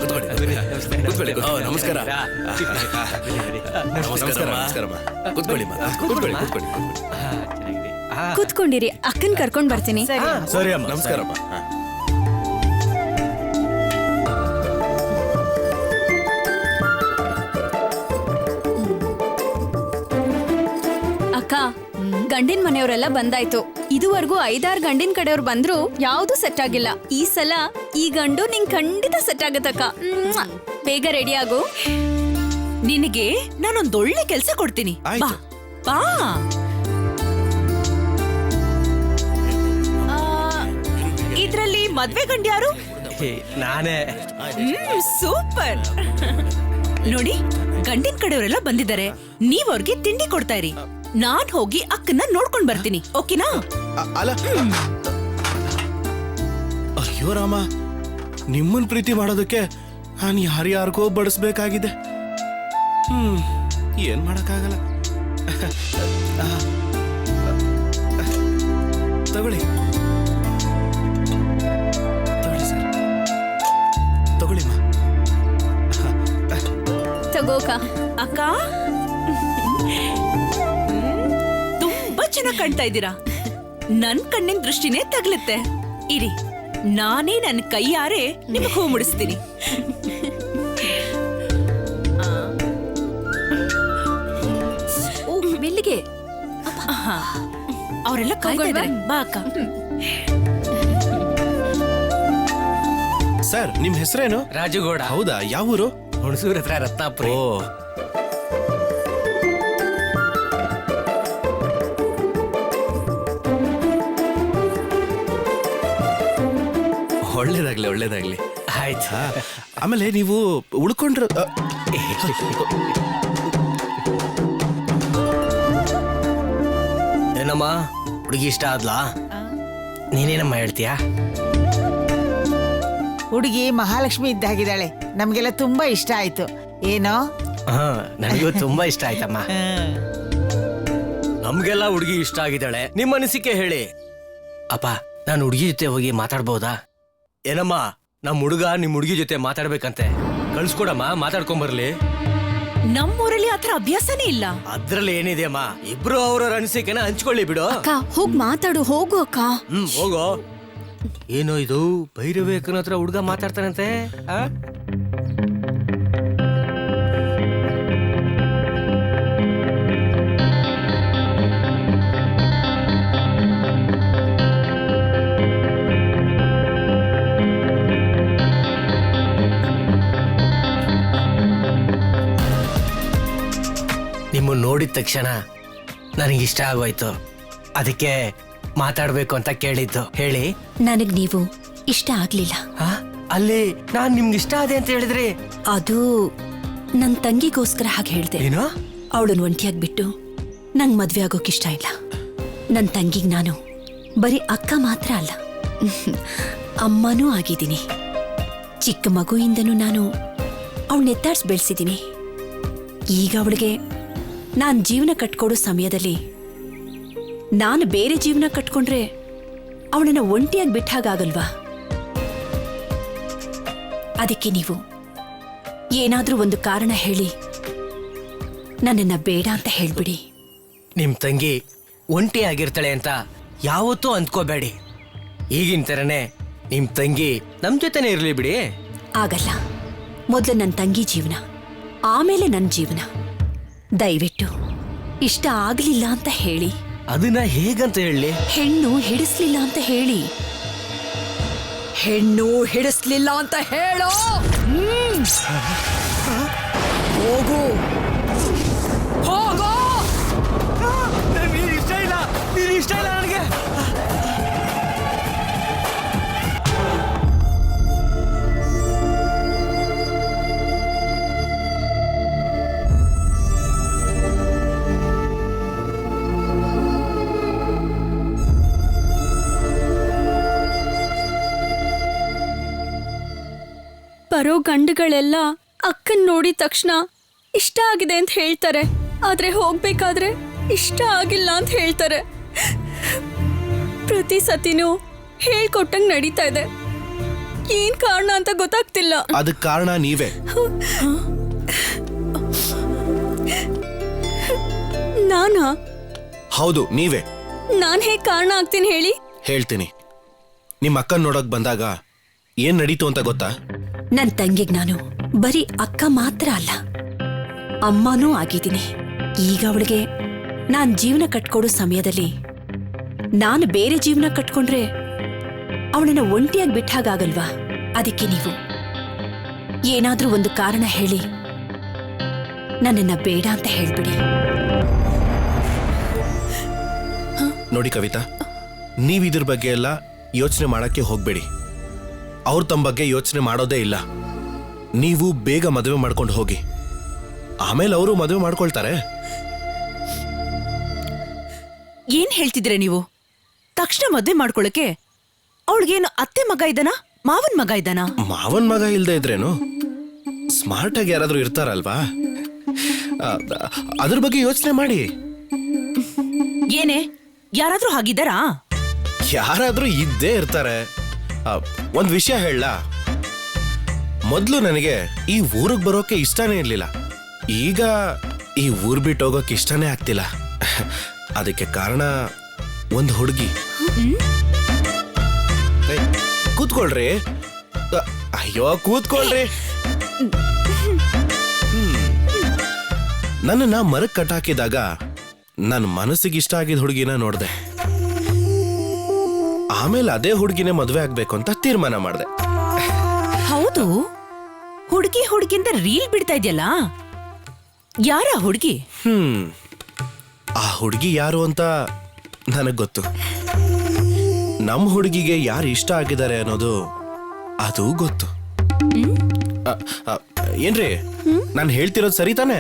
ನಮಸ್ಕಾರ. ಕೂತ್ಕೊಂಡಿರಿ, ಅಕ್ಕನ್ ಕರ್ಕೊಂಡ್ ಬರ್ತೀನಿ. ಸರಿ ಅಮ್ಮ. ನಮಸ್ಕಾರಮ್ಮ. ಅಕ್ಕ, ಗಂಡಿನ ಮನೆಯವರೆಲ್ಲ ಬಂದಾಯ್ತು. ಇದುವರೆಗೂ 5-6 ಗಂಡಿನ ಕಡೆಯವ್ರು ಬಂದ್ರು, ಯಾವ್ದು ಸೆಟ್ ಆಗಿಲ್ಲ. ಈ ಸಲ ಈ ಗಂಡು ನಿಂಗ್ ಖಂಡಿತ ಸೆಟ್ ಆಗತ್ತಕ್ಕ. ಬೇಗ ರೆಡಿ ಆಗು. ನಿನಗೆ ನಾನೊಂದೊಳ್ಳೆ ಕೆಲ್ಸ ಕೊಡ್ತೀನಿ. ಬಾ ಬಾ. ಇದ್ರಲ್ಲಿ ಮದ್ವೆ ಗಂಡ ಯಾರು? ನಾನೇ. ಸೂಪರ್. ನೋಡಿ, ಗಂಡಿನ ಕಡೆಯವರೆಲ್ಲ ಬಂದಿದ್ದಾರೆ. ನೀವ್ ಅವ್ರಿಗೆ ತಿಂಡಿ ಕೊಡ್ತಾ ಇರಿ, ನಾನ್ ಹೋಗಿ ಅಕ್ಕನ್ನ ನೋಡ್ಕೊಂಡ್ ಬರ್ತೀನಿ. ಓಕೆನಾ? ಅಲ್ಲ, ಅಯ್ಯೋ ರಾಮ, ನಿಮ್ಮನ್ ಪ್ರೀತಿ ಮಾಡೋದಕ್ಕೆ ನಾನು ಯಾರ್ಯಾರಿಗೋ ಬಡಿಸ್ಬೇಕಾಗಿದೆ. ಏನ್ ಮಾಡಕ್ಕಾಗಲ್ಲ. ತಗೊಳ್ಳಿ ತಗೊಳ್ಳಿ ಸರ್, ತಗೊಳ್ಳಿ ಮಾ. ತಗೋಕ. ಅಕ್ಕ ತುಂಬಾ ಚೆನ್ನಾಗ್ ಕಾಣ್ತಾ ಇದ್ದೀರಾ. ನನ್ ಕಣ್ಣಿನ ದೃಷ್ಟಿನೇ ತಗ್ಲುತ್ತೆ. ಇರಿ, ನಾನೇ ನನ್ನ ಕೈಯಾರೆ ನಿಮಗೆ ಹೂ ಮುಡಿಸ್ತೀನಿ. ಮೆಲ್ಲಿಗೆ. ಅವರೆಲ್ಲ ಕಾಯ್ತಾ ಇದ್ದಾರೆ. ಬಾ ಅಕ್ಕ. ಸರ್, ನಿಮ್ ಹೆಸರೇನು? ರಾಜುಗೌಡ. ಹೌದಾ? ಯಾವ ಊರು? ಹುಣಸೂರ್ ಹತ್ರ ರತ್ನಾಪುರ. ಓ, ಒಳ್ಳೇದಾಗ್ಲಿ ಒಳ್ಳೇದಾಗ್ಲಿ. ಆಯ್ತು. ಆಮೇಲೆ ನೀವು ಉಳ್ಕೊಂಡ್ರ ಏನಮ್ಮ ಹುಡುಗಿ ಇಷ್ಟ ಆದ್ಲಾ? ನೀನೇನಮ್ಮ ಹೇಳ್ತೀಯಾ? ಹುಡುಗಿ ಮಹಾಲಕ್ಷ್ಮಿ ಇದ್ದಾಗಿದ್ದಾಳೆ. ನಮ್ಗೆಲ್ಲ ತುಂಬಾ ಇಷ್ಟ ಆಯ್ತು. ಏನೋ? ನನಗೂ ತುಂಬಾ ಇಷ್ಟ ಆಯ್ತಮ್ಮ. ನಮ್ಗೆಲ್ಲ ಹುಡುಗಿ ಇಷ್ಟ ಆಗಿದ್ದಾಳೆ. ನಿಮ್ಮ ಅನಿಸಿಕೆ ಹೇಳಿ. ಅಪ್ಪ, ನಾನು ಹುಡುಗಿ ಜೊತೆ ಹೋಗಿ ಮಾತಾಡ್ಬೋದಾ? ಏನಮ್ಮ, ನಮ್ ಹುಡುಗ ನಿಮ್ ಹುಡುಗಿ ಜೊತೆ ಮಾತಾಡ್ಬೇಕಂತೆ. ಕಳ್ಸ್ಕೊಡಮ್ಮ, ಮಾತಾಡ್ಕೊಂಬರ್ಲಿ. ನಮ್ಮೂರಲ್ಲಿ ಆತರ ಅಭ್ಯಾಸನೇ ಇಲ್ಲ. ಅದ್ರಲ್ಲಿ ಏನಿದೆ ಅಮ್ಮ, ಇಬ್ರು ಅವ್ರವ್ರ ಅನಿಸಿಕೆನ ಹಂಚ್ಕೊಳ್ಳಿ ಬಿಡು. ಅಕ್ಕ ಹೋಗ್ ಮಾತಾಡು, ಹೋಗು ಅಕ್ಕ. ಹೋಗೋ. ಏನೋ ಇದು ಭೈರವೇಕನ ಹತ್ರ ಹುಡುಗ ಮಾತಾಡ್ತಾನಂತೆ. ನಿಮ್ಮನ್ನು ನೋಡಿದ ತಕ್ಷಣ ನನಗಿಷ್ಟ ಆಗೋಯ್ತು. ಅದಕ್ಕೆ ಮಾತಾಡ್ಬೇಕು ಅಂತ ಕೇಳಿದ್ದು. ಹೇಳಿ. ನನಗ್ ನೀವು ಇಷ್ಟ ಆಗ್ಲಿಲ್ಲ. ಅಲ್ಲಿ ನಾನ್ ನಿಮ್ಗೆ ಇಷ್ಟ ಆದೆ ಅಂತ ಹೇಳಿದ್ರಿ. ಅದು ನನ್ ತಂಗಿಗೋಸ್ಕರ ಹಾಗೆ ಹೇಳ್ದೆ. ಏನೋ? ಅವಳನ್ನ ಒಂಟಿಯಾಗಿ ಬಿಟ್ಟು ನಂಗ್ ಮದ್ವೆ ಆಗೋಕ್ ಇಷ್ಟ ಇಲ್ಲ. ನನ್ ತಂಗಿಗ್ ನಾನು ಬರೀ ಅಕ್ಕ ಮಾತ್ರ ಅಲ್ಲ, ಅಮ್ಮನೂ ಆಗಿದ್ದೀನಿ. ಚಿಕ್ಕ ಮಗುವಿಂದನೂ ನಾನು ಅವಳನ್ನ ಎತ್ತಾಡ್ಸ್ ಬೆಳೆಸಿದ್ದೀನಿ. ಈಗ ಅವಳಿಗೆ ನಾನ್ ಜೀವನ ಕಟ್ಕೊಡೋ ಸಮಯದಲ್ಲಿ ನಾನು ಬೇರೆ ಜೀವನ ಕಟ್ಕೊಂಡ್ರೆ ಅವಳನ್ನ ಒಂಟಿಯಾಗಿ ಬಿಟ್ಟ ಹಾಗಾಗಲ್ವಾ? ಅದಕ್ಕೆ ನೀವು ಏನಾದ್ರೂ ಒಂದು ಕಾರಣ ಹೇಳಿ ನನ್ನನ್ನ ಬೇಡ ಅಂತ ಹೇಳ್ಬಿಡಿ. ನಿಮ್ ತಂಗಿ ಒಂಟಿ ಆಗಿರ್ತಾಳೆ ಅಂತ ಯಾವತ್ತೂ ಅಂದ್ಕೋಬೇಡಿ. ಈಗಿನ ತರನೇ ನಿಮ್ ತಂಗಿ ನಮ್ ಜೊತೆನೆ ಇರ್ಲಿ ಬಿಡಿ. ಆಗಲ್ಲ. ಮೊದಲು ನನ್ನ ತಂಗಿ ಜೀವನ, ಆಮೇಲೆ ನನ್ನ ಜೀವನ. ದಯವಿಟ್ಟು ಇಷ್ಟ ಆಗ್ಲಿಲ್ಲ ಅಂತ ಹೇಳಿ. ಅದನ್ನ ಹೇಗಂತ ಹೇಳಿ? ಹೆಣ್ಣು ಹಿಡಿಸ್ಲಿಲ್ಲ ಅಂತ ಹೇಳಿ. ಹೆಣ್ಣು ಹಿಡಿಸ್ಲಿಲ್ಲ ಅಂತ ಹೇಳೋ. ಹೋಗು, ಹೋಗೋ. ನೀನ್ ಇಷ್ಟ ಇಲ್ಲ, ನೀನ್ ಇಷ್ಟ ಇಲ್ಲ ನನಗೆ. ಬರೋ ಗಂಡುಗಳೆಲ್ಲ ಅಕ್ಕನ್ ನೋಡಿದ ತಕ್ಷಣ ಇಷ್ಟ ಆಗಿದೆ ಅಂತ ಹೇಳ್ತಾರೆ. ಆದ್ರೆ ಹೋಗ್ಬೇಕಾದ್ರೆ ಇಷ್ಟ ಆಗಿಲ್ಲ ಅಂತ ಹೇಳ್ತಾರೆ. ಪ್ರತಿ ಸತಿನೂ ಹೇಳ್ಕೊಟ್ಟಂಗ್ ನಡೀತಾ ಇದೆ. ಏನ್ ಕಾರಣ ಅಂತ ಗೊತ್ತಾಗ್ತಿಲ್ಲ. ಅದಕ್ಕೆ ಕಾರಣ ನೀವೇ. ನಾನಾ? ಹೌದು, ನೀವೇ. ನಾನ್ ಹೇಗ್ ಕಾರಣ ಆಗ್ತೀನಿ ಹೇಳಿ? ಹೇಳ್ತೀನಿ. ನಿಮ್ಮ ಅಕ್ಕನ್ ನೋಡಕ್ ಬಂದಾಗ ಏನ್ ನಡೀತು ಅಂತ ಗೊತ್ತಾ? ನನ್ನ ತಂಗಿಗ್ ನಾನು ಬರೀ ಅಕ್ಕ ಮಾತ್ರ ಅಲ್ಲ, ಅಮ್ಮನೂ ಆಗಿದ್ದೀನಿ. ಈಗ ಅವಳಿಗೆ ನಾನ್ ಜೀವನ ಕಟ್ಕೊಡೋ ಸಮಯದಲ್ಲಿ ನಾನು ಬೇರೆ ಜೀವನ ಕಟ್ಕೊಂಡ್ರೆ ಅವಳನ್ನ ಒಂಟಿಯಾಗಿ ಬಿಟ್ಟ ಹಾಗಾಗಲ್ವಾ? ಅದಕ್ಕೆ ನೀವು ಏನಾದ್ರೂ ಒಂದು ಕಾರಣ ಹೇಳಿ ನನ್ನನ್ನ ಬೇಡ ಅಂತ ಹೇಳ್ಬಿಡಿ. ನೋಡಿ ಕವಿತಾ, ನೀವ್ ಇದ್ರ ಬಗ್ಗೆ ಎಲ್ಲ ಯೋಚನೆ ಮಾಡಕ್ಕೆ ಹೋಗ್ಬೇಡಿ. ಅವ್ರು ತಮ್ಮ ಬಗ್ಗೆ ಯೋಚನೆ ಮಾಡೋದೇ ಇಲ್ಲ. ನೀವು ಬೇಗ ಮದುವೆ ಮಾಡ್ಕೊಂಡು ಹೋಗಿ, ಆಮೇಲೆ ಅವರು ಮದುವೆ ಮಾಡ್ಕೊಳ್ತಾರೆ. ಏನ್ ಹೇಳ್ತಿದ್ರೆ ನೀವು? ತಕ್ಷಣ ಮದುವೆ ಮಾಡ್ಕೊಳಕ್ಕೆ ಅವಳಿಗೇನು ಅತ್ತೆ ಮಗ ಇದ್ದಾನ, ಮಾವನ್ ಮಗ ಇದ್ದಾನ? ಮಾವನ್ ಮಗ ಇಲ್ದೇ ಇದ್ರೇನು, ಸ್ಮಾರ್ಟ್ ಆಗಿ ಯಾರಾದ್ರೂ ಇರ್ತಾರಲ್ವಾ? ಅದ್ರ ಬಗ್ಗೆ ಯೋಚನೆ ಮಾಡಿ. ಏನೇ ಯಾರಾದ್ರೂ ಹಾಗಿದ್ದಾರಾ? ಯಾರಾದ್ರೂ ಇದ್ದೇ ಇರ್ತಾರೆ. ಒಂದ್ ವಿಷಯ ಹೇಳಲಾ, ಮೊದ್ಲು ನನಗೆ ಈ ಊರಿಗೆ ಬರೋಕೆ ಇಷ್ಟನೇ ಇರ್ಲಿಲ್ಲ. ಈಗ ಈ ಊರ್ ಬಿಟ್ಟು ಹೋಗೋಕೆ ಇಷ್ಟನೇ ಆಗ್ತಿಲ್ಲ. ಅದಕ್ಕೆ ಕಾರಣ ಒಂದು ಹುಡುಗಿ. ಕೂತ್ಕೊಳ್ರಿ. ಅಯ್ಯೋ ಕೂತ್ಕೊಳ್ರಿ. ನನ್ನನ್ನ ಮರಕ್ ಕಟ್ಟಾಕಿದಾಗ ನನ್ನ ಮನಸ್ಸಿಗೆ ಇಷ್ಟ ಆಗಿದ್ದ ಹುಡುಗಿನ ನೋಡ್ದೆ. ಆಮೇಲೆ ಅದೇ ಹುಡುಗಿನೇ ಮದ್ವೆ ಆಗ್ಬೇಕು ಅಂತ ತೀರ್ಮಾನ ಮಾಡ್ದೆ. ಹೌದು, ಹುಡುಗಿಂದ ರೀಲ್ ಬಿಡ್ತಾ ಇದೆಯಲ್ಲ, ಯಾರ ಹುಡುಗಿ? ಆ ಹುಡುಗಿ ಯಾರು ಅಂತ ನನಗ್ ಗೊತ್ತು. ನಮ್ಮ ಹುಡುಗಿಗೆ ಯಾರು ಇಷ್ಟ ಆಗಿದ್ದಾರೆ ಅನ್ನೋದು ಅದು ಗೊತ್ತು. ಏನ್ರಿ ನಾನು ಹೇಳ್ತಿರೋದು ಸರಿ ತಾನೆ?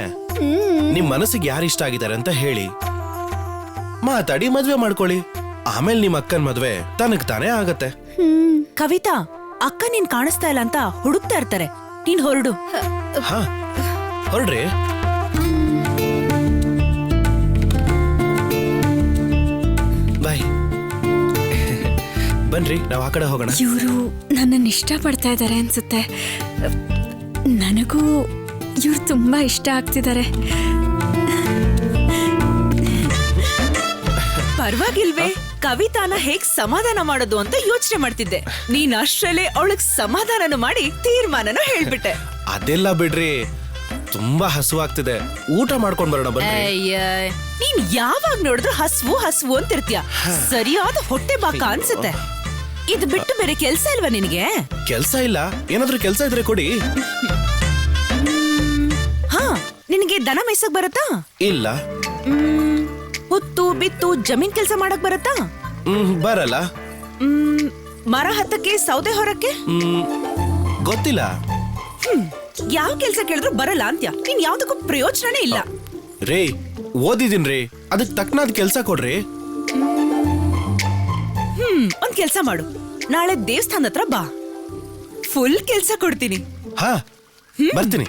ನಿಮ್ ಮನಸ್ಸಿಗೆ ಯಾರು ಇಷ್ಟ ಆಗಿದ್ದಾರೆ ಅಂತ ಹೇಳಿ ಮಾತಾಡಿ ಮದ್ವೆ ಮಾಡ್ಕೊಳ್ಳಿ. ಆಮೇಲೆ ನಿಮ್ ಅಕ್ಕನ ಮದ್ವೆ ತನಗ್ ತಾನೇ ಆಗತ್ತೆ. ಕವಿತಾ, ಅಕ್ಕ ನೀನ್ ಕಾಣಿಸ್ತಾ ಇಲ್ಲ ಅಂತ ಹುಡುಕ್ತಾ ಇರ್ತಾರೆ. ನೀನ್ ಹೊರಡು. ಹಾ ಹೊರಡ್ರಿ. ಬಾಯ್. ಬನ್ರಿ ನಾವ್ ಆ ಕಡೆ ಹೋಗೋಣ. ಇವರು ನನ್ನನ್ನು ಇಷ್ಟಪಡ್ತಾ ಇದ್ದಾರೆ ಅನ್ಸುತ್ತೆ. ನನಗೂ ಇವ್ರು ತುಂಬಾ ಇಷ್ಟ ಆಗ್ತಿದ್ದಾರೆ. ಪರವಾಗಿಲ್ವೇ? ಕವಿತಾನ ಹೇಗ್ ಸಮಾಧಾನ ಮಾಡೋದು ಅಂತ ಯೋಚನೆ ಮಾಡ್ತಿದ್ದೆ. ನೀನ್ ಅಷ್ಟ್ರಲ್ಲೇ ಅವಳಗ್ ಸಮಾಧಾನನ ಮಾಡಿ ತೀರ್ಮಾನನ ಹೇಳ್ಬಿಟ್ಟೆ. ಅದೆಲ್ಲ ಬಿಡ್ರಿ, ತುಂಬಾ ಹಸುವಾಗ್ತಿದೆ, ಊಟ ಮಾಡ್ಕೊಂಡ್ ಬರೋಣ ಬನ್ನಿ. ನೀನ್ ಯಾವಾಗ ನೋಡಿದ್ರು ಹಸ್ವು ಅಂತಿರ್ತೀಯ. ಸರಿಯಾದ ಹೊಟ್ಟೆ ಬಾಕ ಅನ್ಸುತ್ತೆ. ಇದು ಬಿಟ್ಟು ಬೇರೆ ಕೆಲ್ಸ ಇಲ್ವಾ ನಿನಗೆ? ಕೆಲ್ಸ ಇಲ್ಲ? ಏನಾದ್ರೂ ಕೆಲ್ಸ ಇದ್ರೆ ಕೊಡಿ. ಹಾ, ನಿನಗೆ ದನ ಮೇಯ್ಸಕ್ ಬರತ್ತಾ? ಇಲ್ಲ. ಹುತ್ತು ಬಿತ್ತು ಜಮೀನ್ ಕೆಲ್ಸ ಮಾಡಕ್ ಬರತ್ತಾ? ಬರಲ್ಲ. ಮರ ಹತ್ತಕ್ಕೆ ಸೌದೆ ಹೊರಕ್ಕೆ? ಗೊತ್ತಿಲ್ಲ. ಯಾವ ಕೆಲ್ಸ ಕೇಳಿದ್ರು ಬರಲ್ಲ ಅಂತ್ಯ. ನೀನ್ ಯಾವ್ದಕ್ಕೂ ಪ್ರಯೋಜನನೇ ಇಲ್ಲ. ರೇ, ಓದಿದೀನ್ರಿ, ಅದಕ್ ತಕ್ಕನಾದ ಕೆಲ್ಸ ಕೊಡ್ರಿ. ಒಂದ್ ಕೆಲ್ಸ ಮಾಡು, ನಾಳೆ ದೇವಸ್ಥಾನ ಹತ್ರ ಬಾ, ಫುಲ್ ಕೆಲ್ಸ ಕೊಡ್ತೀನಿ. ಹಾ ಬರ್ತೀನಿ.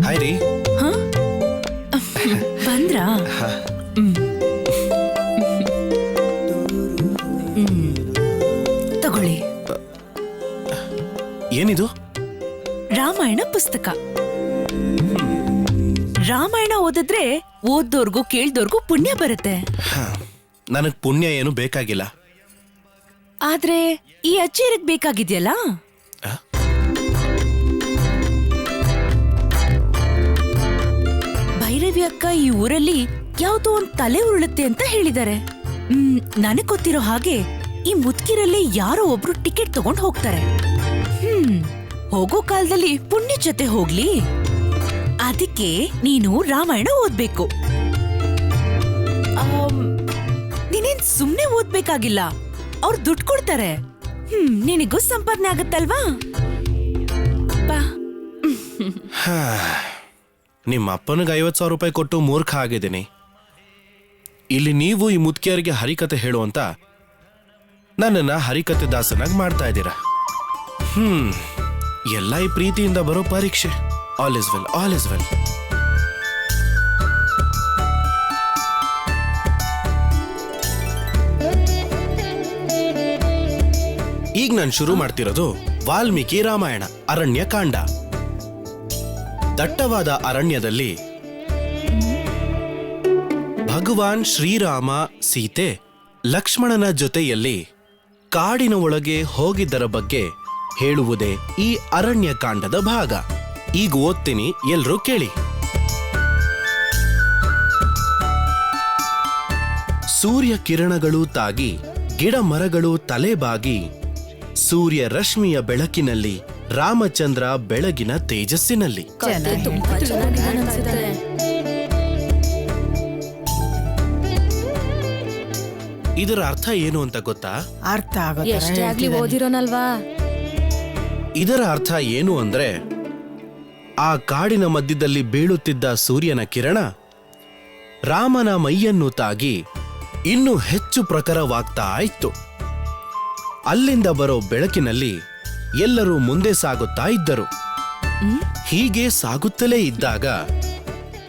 ಹಾಯ್ ರೀ. ಬಂದ್ರಾ? ತಗೊಳ್ಳಿ. ಏನಿದು? ರಾಮಾಯಣ ಪುಸ್ತಕ. ರಾಮಾಯಣ ಓದಿದ್ರೆ ಓದ್ದೋರ್ಗೂ ಕೇಳ್ದೋರ್ಗೂ ಪುಣ್ಯ ಬರುತ್ತೆ. ನನಗ್ ಪುಣ್ಯ ಏನು ಬೇಕಾಗಿಲ್ಲ. ಆದ್ರೆ ಈ ಅಜ್ಜಿಯರಿಗೆ ಬೇಕಾಗಿದ್ಯಲ್ಲ. ಭೈರವಿ ಅಕ್ಕ ಈ ಊರಲ್ಲಿ ಯಾವ್ದೋ ಒಂದ್ ತಲೆ ಉರುಳುತ್ತೆ ಅಂತ ಹೇಳಿದ್ದಾರೆ. ನನಗ್ ಗೊತ್ತಿರೋ ಹಾಗೆ ಈ ಮುದ್ಕಿರಲ್ಲಿ ಯಾರೋ ಒಬ್ರು ಟಿಕೆಟ್ ತಗೊಂಡ್ ಹೋಗ್ತಾರೆ. ಹೋಗೋ ಕಾಲದಲ್ಲಿ ಪುಣ್ಯ ಜೊತೆ ಹೋಗ್ಲಿ. ಅದಕ್ಕೆ ನೀನು ರಾಮಾಯಣ ಓದ್ಬೇಕು. ನೀನೇನ್ ಸುಮ್ನೆ ಓದ್ಬೇಕಾಗಿಲ್ಲ, ಅವ್ರು ದುಡ್ಡು ಕೊಡ್ತಾರೆ. ನಿನಗೂ ಸಂಪಾದನೆ ಆಗತ್ತಲ್ವಾ? ನಿಮ್ಮ ಅಪ್ಪನಿಗೆ 50,000 ರೂಪಾಯಿ ಕೊಟ್ಟು ಮೂರ್ಖ ಆಗಿದ್ದೀನಿ. ಇಲ್ಲಿ ನೀವು ಈ ಮುದ್ಕಿಯರಿಗೆ ಹರಿಕತೆ ಹೇಳು ಅಂತ ನನ್ನನ್ನ ಹರಿಕತೆ ದಾಸನಾಗಿ ಮಾಡ್ತಾ ಇದ್ದೀರಾ. ಎಲ್ಲ ಈ ಪ್ರೀತಿಯಿಂದ ಬರೋ ಪರೀಕ್ಷೆ. All is well, all is well. ಈಗ ನಾನು ಶುರು ಮಾಡ್ತಿರೋದು ವಾಲ್ಮೀಕಿ ರಾಮಾಯಣ ಅರಣ್ಯ ಕಾಂಡ. ದಟ್ಟವಾದ ಅರಣ್ಯದಲ್ಲಿ ಭಗವಾನ್ ಶ್ರೀರಾಮ ಸೀತೆ ಲಕ್ಷ್ಮಣನ ಜೊತೆಯಲ್ಲಿ ಕಾಡಿನ ಒಳಗೆ ಹೋಗಿದ್ದರ ಬಗ್ಗೆ ಹೇಳುವುದೇ ಈ ಅರಣ್ಯ ಕಾಂಡದ ಭಾಗ. ಈಗ ಓದ್ತೀನಿ, ಎಲ್ರೂ ಕೇಳಿ. ಸೂರ್ಯ ಕಿರಣಗಳು ತಾಗಿ ಗಿಡ ಮರಗಳು ತಲೆಬಾಗಿ ಸೂರ್ಯ ರಶ್ಮಿಯ ಬೆಳಕಿನಲ್ಲಿ ರಾಮಚಂದ್ರ ಬೆಳಗಿನ ತೇಜಸ್ಸಿನಲ್ಲಿ. ಇದರ ಅರ್ಥ ಏನು ಅಂತ ಗೊತ್ತಾ? ಅರ್ಥ ಎಷ್ಟೇ ಆಗ್ಲಿ ಓದಿರೋನಲ್ವಾ. ಇದರ ಅರ್ಥ ಏನು ಅಂದ್ರೆ ಆ ಕಾಡಿನ ಮಧ್ಯದಲ್ಲಿ ಬೀಳುತ್ತಿದ್ದ ಸೂರ್ಯನ ಕಿರಣ ರಾಮನ ಮೈಯನ್ನು ತಾಗಿ ಇನ್ನೂ ಹೆಚ್ಚು ಪ್ರಖರವಾಗ್ತಾ ಇತ್ತು. ಅಲ್ಲಿಂದ ಬರೋ ಬೆಳಕಿನಲ್ಲಿ ಎಲ್ಲರೂ ಮುಂದೆ ಸಾಗುತ್ತಾ ಇದ್ದರು. ಹೀಗೆ ಸಾಗುತ್ತಲೇ ಇದ್ದಾಗ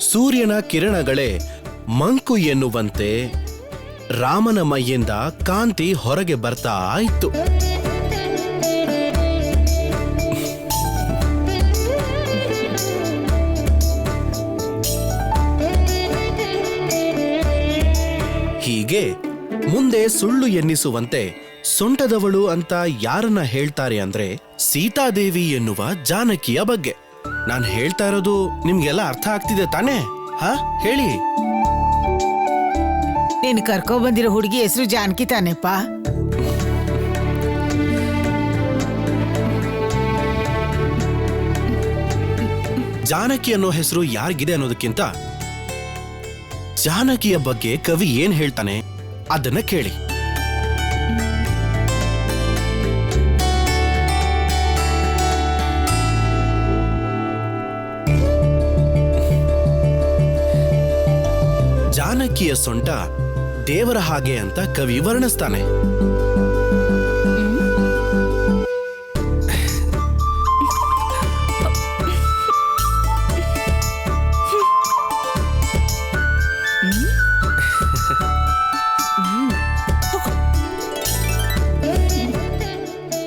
ಸೂರ್ಯನ ಕಿರಣಗಳೇ ಮಂಕು ಎನ್ನುವಂತೆ ರಾಮನ ಮೈಯಿಂದ ಕಾಂತಿ ಹೊರಗೆ ಬರ್ತಾ ಇತ್ತು. ಹೀಗೆ ಮುಂದೆ ಸುಳ್ಳು ಎನ್ನಿಸುವಂತೆ ಸೊಂಟದವಳು ಅಂತ ಯಾರನ್ನ ಹೇಳ್ತಾರೆ ಅಂದ್ರೆ ಸೀತಾದೇವಿ ಎನ್ನುವ ಜಾನಕಿಯ ಬಗ್ಗೆ. ನಾನು ಹೇಳ್ತಾ ಇರೋದು ನಿಮ್ಗೆಲ್ಲ ಅರ್ಥ ಆಗ್ತಿದೆ ತಾನೇ? ಹಾ, ಹೇಳಿ. ನೀನು ಕರ್ಕೊ ಬಂದಿರೋ ಹುಡುಗಿ ಹೆಸರು ಜಾನಕಿ ತಾನೆಪ್ಪ? ಜಾನಕಿ ಅನ್ನೋ ಹೆಸರು ಯಾರಿಗಿದೆ ಅನ್ನೋದಕ್ಕಿಂತ ಜಾನಕಿಯ ಬಗ್ಗೆ ಕವಿ ಏನ್ ಹೇಳ್ತಾನೆ ಅದನ್ನ ಕೇಳಿ. ಜಾನಕಿಯ ಸೊಂಟ ದೇವರ ಹಾಗೆ ಅಂತ ಕವಿ ವರ್ಣಿಸ್ತಾನೆ.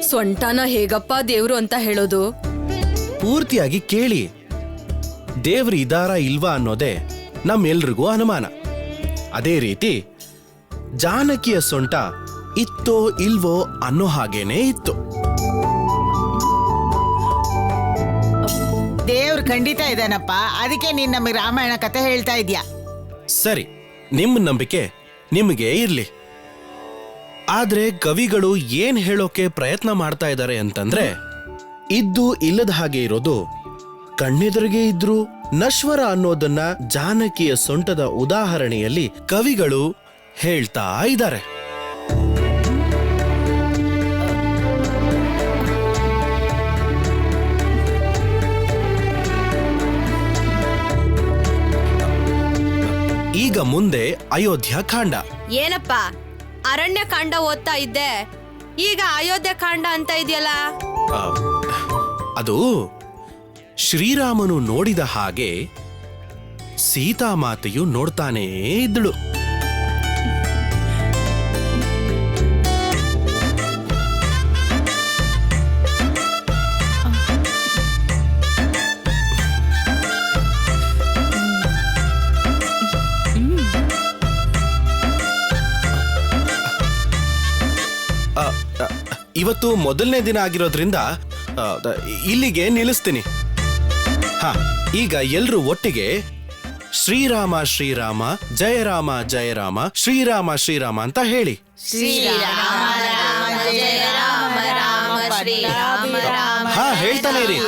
ಸೊಂಟನ ಹೇಗಪ್ಪ ದೇವ್ರು ಅಂತ ಹೇಳೋದು? ಪೂರ್ತಿಯಾಗಿ ಕೇಳಿ. ದೇವ್ರು ಇದಾರ ಇಲ್ವಾ ಅನ್ನೋದೇ ನಮ್ಮೆಲ್ರಿಗೂ ಅನುಮಾನ. ಅದೇ ರೀತಿ ಜಾನಕಿಯ ಸೊಂಟ ಇತ್ತೋ ಇಲ್ವೋ ಅನ್ನೋ ಹಾಗೇನೆ ಇತ್ತು. ದೇವ್ರು ಖಂಡಿತ ಇದಾನಪ್ಪ, ಅದಕ್ಕೆ ನೀನ್ ನಮಗೆ ರಾಮಾಯಣ ಕಥೆ ಹೇಳ್ತಾ ಇದ್ಯಾ. ಸರಿ, ನಿಮ್ಮ ನಂಬಿಕೆ ನಿಮಗೆ ಇರ್ಲಿ. ಆದ್ರೆ ಕವಿಗಳು ಏನ್ ಹೇಳೋಕೆ ಪ್ರಯತ್ನ ಮಾಡ್ತಾ ಇದ್ದಾರೆ ಅಂತಂದ್ರೆ, ಇದ್ದು ಇಲ್ಲದ ಹಾಗೆ ಇರೋದು ಕಣ್ಣೆದುರಿಗೆ ಇದ್ರು ನಶ್ವರ ಅನ್ನೋದನ್ನ ಜಾನಕಿಯ ಸೊಂಟದ ಉದಾಹರಣೆಯಲ್ಲಿ ಕವಿಗಳು ಹೇಳ್ತಾ ಇದ್ದಾರೆ. ಈಗ ಮುಂದೆ ಅಯೋಧ್ಯ ಕಾಂಡ. ಏನಪ್ಪ ಅರಣ್ಯ ಕಾಂಡ ಓದ್ತಾ ಇದ್ದೆ, ಈಗ ಅಯೋಧ್ಯೆ ಕಾಂಡ ಅಂತ ಇದೆಯಲ್ಲ? ಅದು ಶ್ರೀರಾಮನು ನೋಡಿದ ಹಾಗೆ ಸೀತಾಮಾತೆಯು ನೋಡ್ತಾನೇ ಇದ್ದಳು. ಇವತ್ತು ಮೊದಲನೇ ದಿನ ಆಗಿರೋದ್ರಿಂದ ಇಲ್ಲಿಗೆ ನಿಲ್ಲಿಸ್ತೀನಿ. ಹಾ, ಈಗ ಎಲ್ರೂ ಒಟ್ಟಿಗೆ ಶ್ರೀರಾಮ ಶ್ರೀರಾಮ ಜಯ ರಾಮ ಜಯ ರಾಮ ಶ್ರೀರಾಮ ಶ್ರೀರಾಮ ಅಂತ ಹೇಳಿ. ಹಾ, ಹೇಳ್ತಾನೆ ಇರಿ.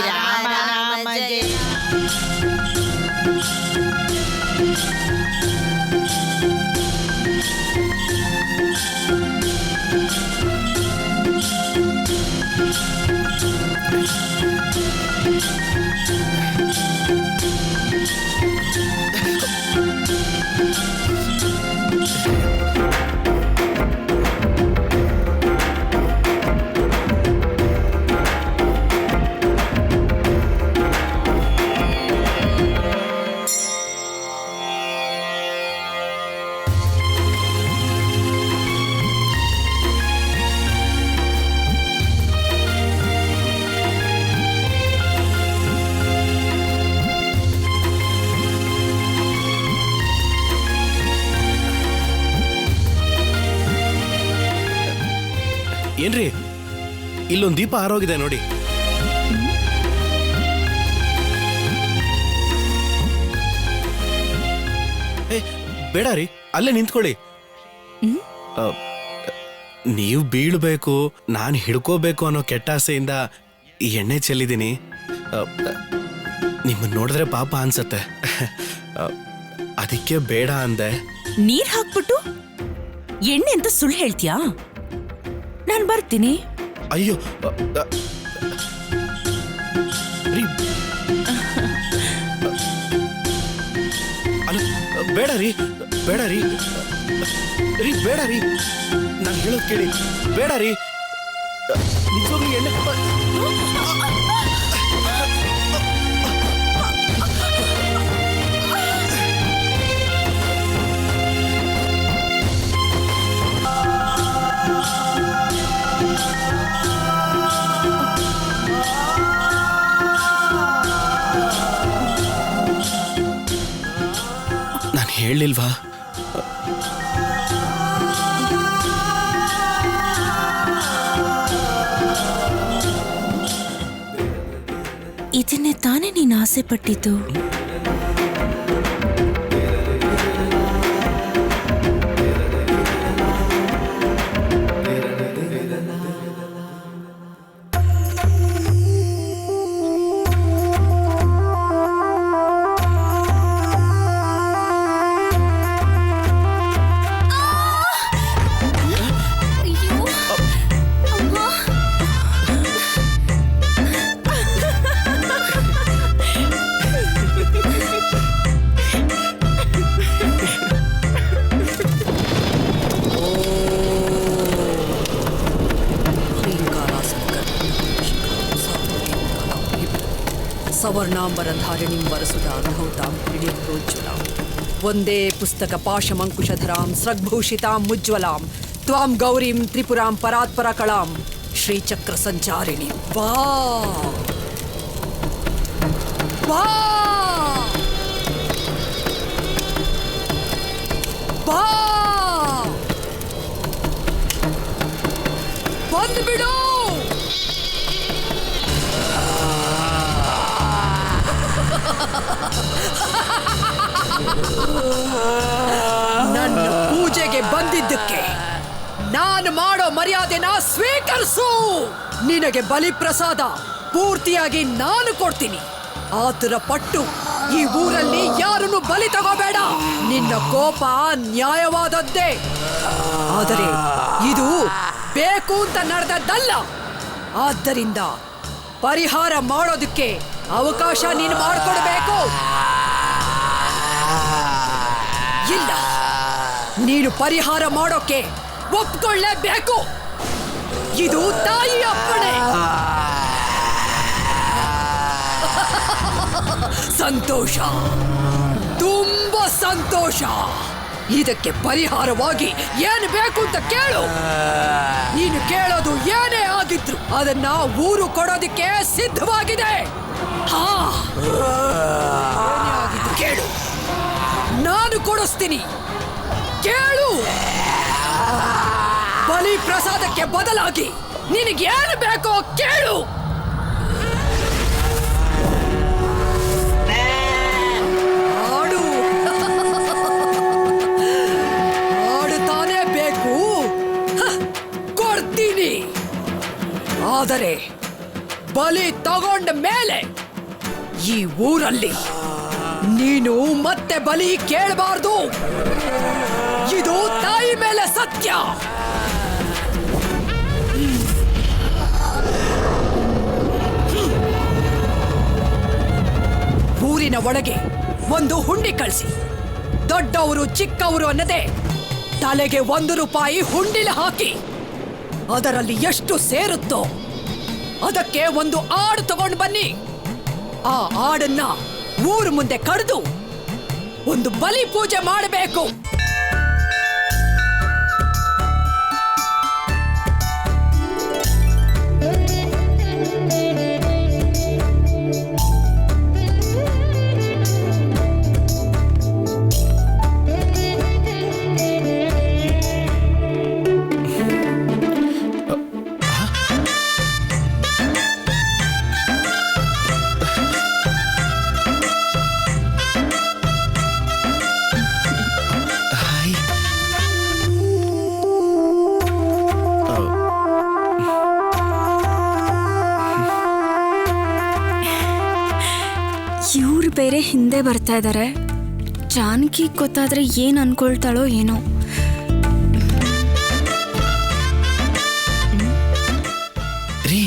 ಏನ್ರಿ, ಇಲ್ಲೊಂದು ದೀಪ ಆರೋಗಿದೆ ನೋಡಿ. ಬೇಡ ರೀ, ಅಲ್ಲೇ ನಿಂತ್ಕೊಳ್ಳಿ. ನೀವು ಬೀಳ್ಬೇಕು, ನಾನು ಹಿಡ್ಕೋಬೇಕು ಅನ್ನೋ ಕೆಟ್ಟ ಆಸೆಯಿಂದ ಈ ಎಣ್ಣೆ ಚೆಲ್ಲಿದ್ದೀನಿ. ನಿಮ್ಮನ್ನ ನೋಡಿದ್ರೆ ಪಾಪ ಅನ್ಸತ್ತೆ, ಅದಕ್ಕೆ ಬೇಡ ಅಂದೆ. ನೀರ್ ಹಾಕ್ಬಿಟ್ಟು ಎಣ್ಣೆ ಅಂತ ಸುಳ್ಳು ಹೇಳ್ತೀಯಾ? ನಾನ್ ಬರ್ತೀನಿ. ಅಯ್ಯೋ, ಬೇಡ ರೀ ಬೇಡ ರೀ ರೀ ಬೇಡ ರೀ ನಾನು ಹೇಳೋದು ಕೇಳಿ ಬೇಡ ರೀ ನಿಜವಾಗ್ಲೂ ಎಣ್ಣೆ ನಾನು ಹೇಳಿಲ್ವಾ ಇದನ್ನೇ ತಾನೇ ನೀನು ಆಸೆ ಪಟ್ಟಿದ್ದು. ಸವರ್ಣಾಂಬರಧಾರಿಣಿಂ ವರಸುಧಾಧೌತಾಂ ಕ್ರೀಡಿಂ ಪ್ರೋಜ್ವಲಾಂ ವಂದೇ ಪುಸ್ತಕ ಪಾಶಮಂಕುಶಧರಾಂ ಸ್ರಗ್ಭೂಷಿತಾಂ ಮುಜ್ವಲಾಂ ತ್ವಾಂ ಗೌರೀಂ ತ್ರಿಪುರಾಂ ಪರಾತ್ಪರಕಳಾಂ ಶ್ರೀಚಕ್ರ ಸಂಚಾರಿಣಿ ವಾ ವಾ ವಾ ಬಂದ್ಬಿಡು. ನನ್ನ ಪೂಜೆಗೆ ಬಂದಿದ್ದಕ್ಕೆ ನಾನು ಮಾಡೋ ಮರ್ಯಾದೆನ ಸ್ವೀಕರಿಸು. ನಿನಗೆ ಬಲಿಪ್ರಸಾದ ಪೂರ್ತಿಯಾಗಿ ನಾನು ಕೊಡ್ತೀನಿ. ಆತರ ಪಟ್ಟು ಈ ಊರಲ್ಲಿ ಯಾರನ್ನು ಬಲಿ ತಗೋಬೇಡ. ನಿನ್ನ ಕೋಪ ನ್ಯಾಯವಾದದ್ದೇ, ಆದರೆ ಇದು ಬೇಕು ಅಂತ ನಡೆದದ್ದಲ್ಲ. ಆದ್ದರಿಂದ ಪರಿಹಾರ ಮಾಡೋದಕ್ಕೆ ಅವಕಾಶ ನೀನು ಮಾಡಿಕೊಡ್ಬೇಕು. ಇಲ್ಲ, ನೀನು ಪರಿಹಾರ ಮಾಡೋಕೆ ಒಪ್ಕೊಳ್ಳೇಬೇಕು. ಇದು ತಾಯಿ ಅಪ್ಪಣೆ. ಸಂತೋಷ, ತುಂಬಾ ಸಂತೋಷ. ಇದಕ್ಕೆ ಪರಿಹಾರವಾಗಿ ಏನು ಬೇಕು ಅಂತ ಕೇಳು. ನೀನು ಕೇಳೋದು ಏನೇ ಆಗಿದ್ರು ಅದನ್ನ ಊರು ಕೊಡೋದಿಕ್ಕೆ ಸಿದ್ಧವಾಗಿದೆ. ಹಾ, ಏನೇ ಆಗಿದ್ರು ಕೇಳು, ನಾನು ಕೊಡಿಸ್ತೀನಿ. ಕೇಳು. ಬಲಿ ಪ್ರಸಾದಕ್ಕೆ ಬದಲಾಗಿ ನಿನಗೇನು ಬೇಕೋ ಕೇಳು. ಆಡು. ಆಡುತ್ತಾನೆ ಬೇಕು. ಕೊಡ್ತೀನಿ. ಆದರೆ ಬಲಿ ತಗೊಂಡ ಮೇಲೆ ಈ ಊರಲ್ಲಿ ನೀನು ಮತ್ತೆ ಬಲಿ ಕೇಳಬಾರ್ದು. ಇದು ತಾಯಿ ಮೇಲೆ ಸತ್ಯ. ಊರಿನ ಒಳಗೆ ಒಂದು ಹುಂಡಿ ಕಳಿಸಿ. ದೊಡ್ಡವರು ಚಿಕ್ಕವರು ಅನ್ನದೆ ತಲೆಗೆ 1 ರೂಪಾಯಿ ಹುಂಡಿಲ ಹಾಕಿ ಅದರಲ್ಲಿ ಎಷ್ಟು ಸೇರುತ್ತೋ ಅದಕ್ಕೆ ಒಂದು ಆಡು ತಗೊಂಡು ಬನ್ನಿ. ಆ ಆಡನ್ನ ಊರು ಮುಂದೆ ಕಡಿದು ಒಂದು ಬಲಿ ಪೂಜೆ ಮಾಡಬೇಕು. ಇವ್ರು ಬೇರೆ ಹಿಂದೆ ಬರ್ತಾ ಇದ್ದಾರೆ. ಜಾನಕಿ ಗೊತ್ತಾದ್ರೆ ಏನ್ ಅನ್ಕೊಳ್ತಾಳೋ ಏನೋ. ರೀ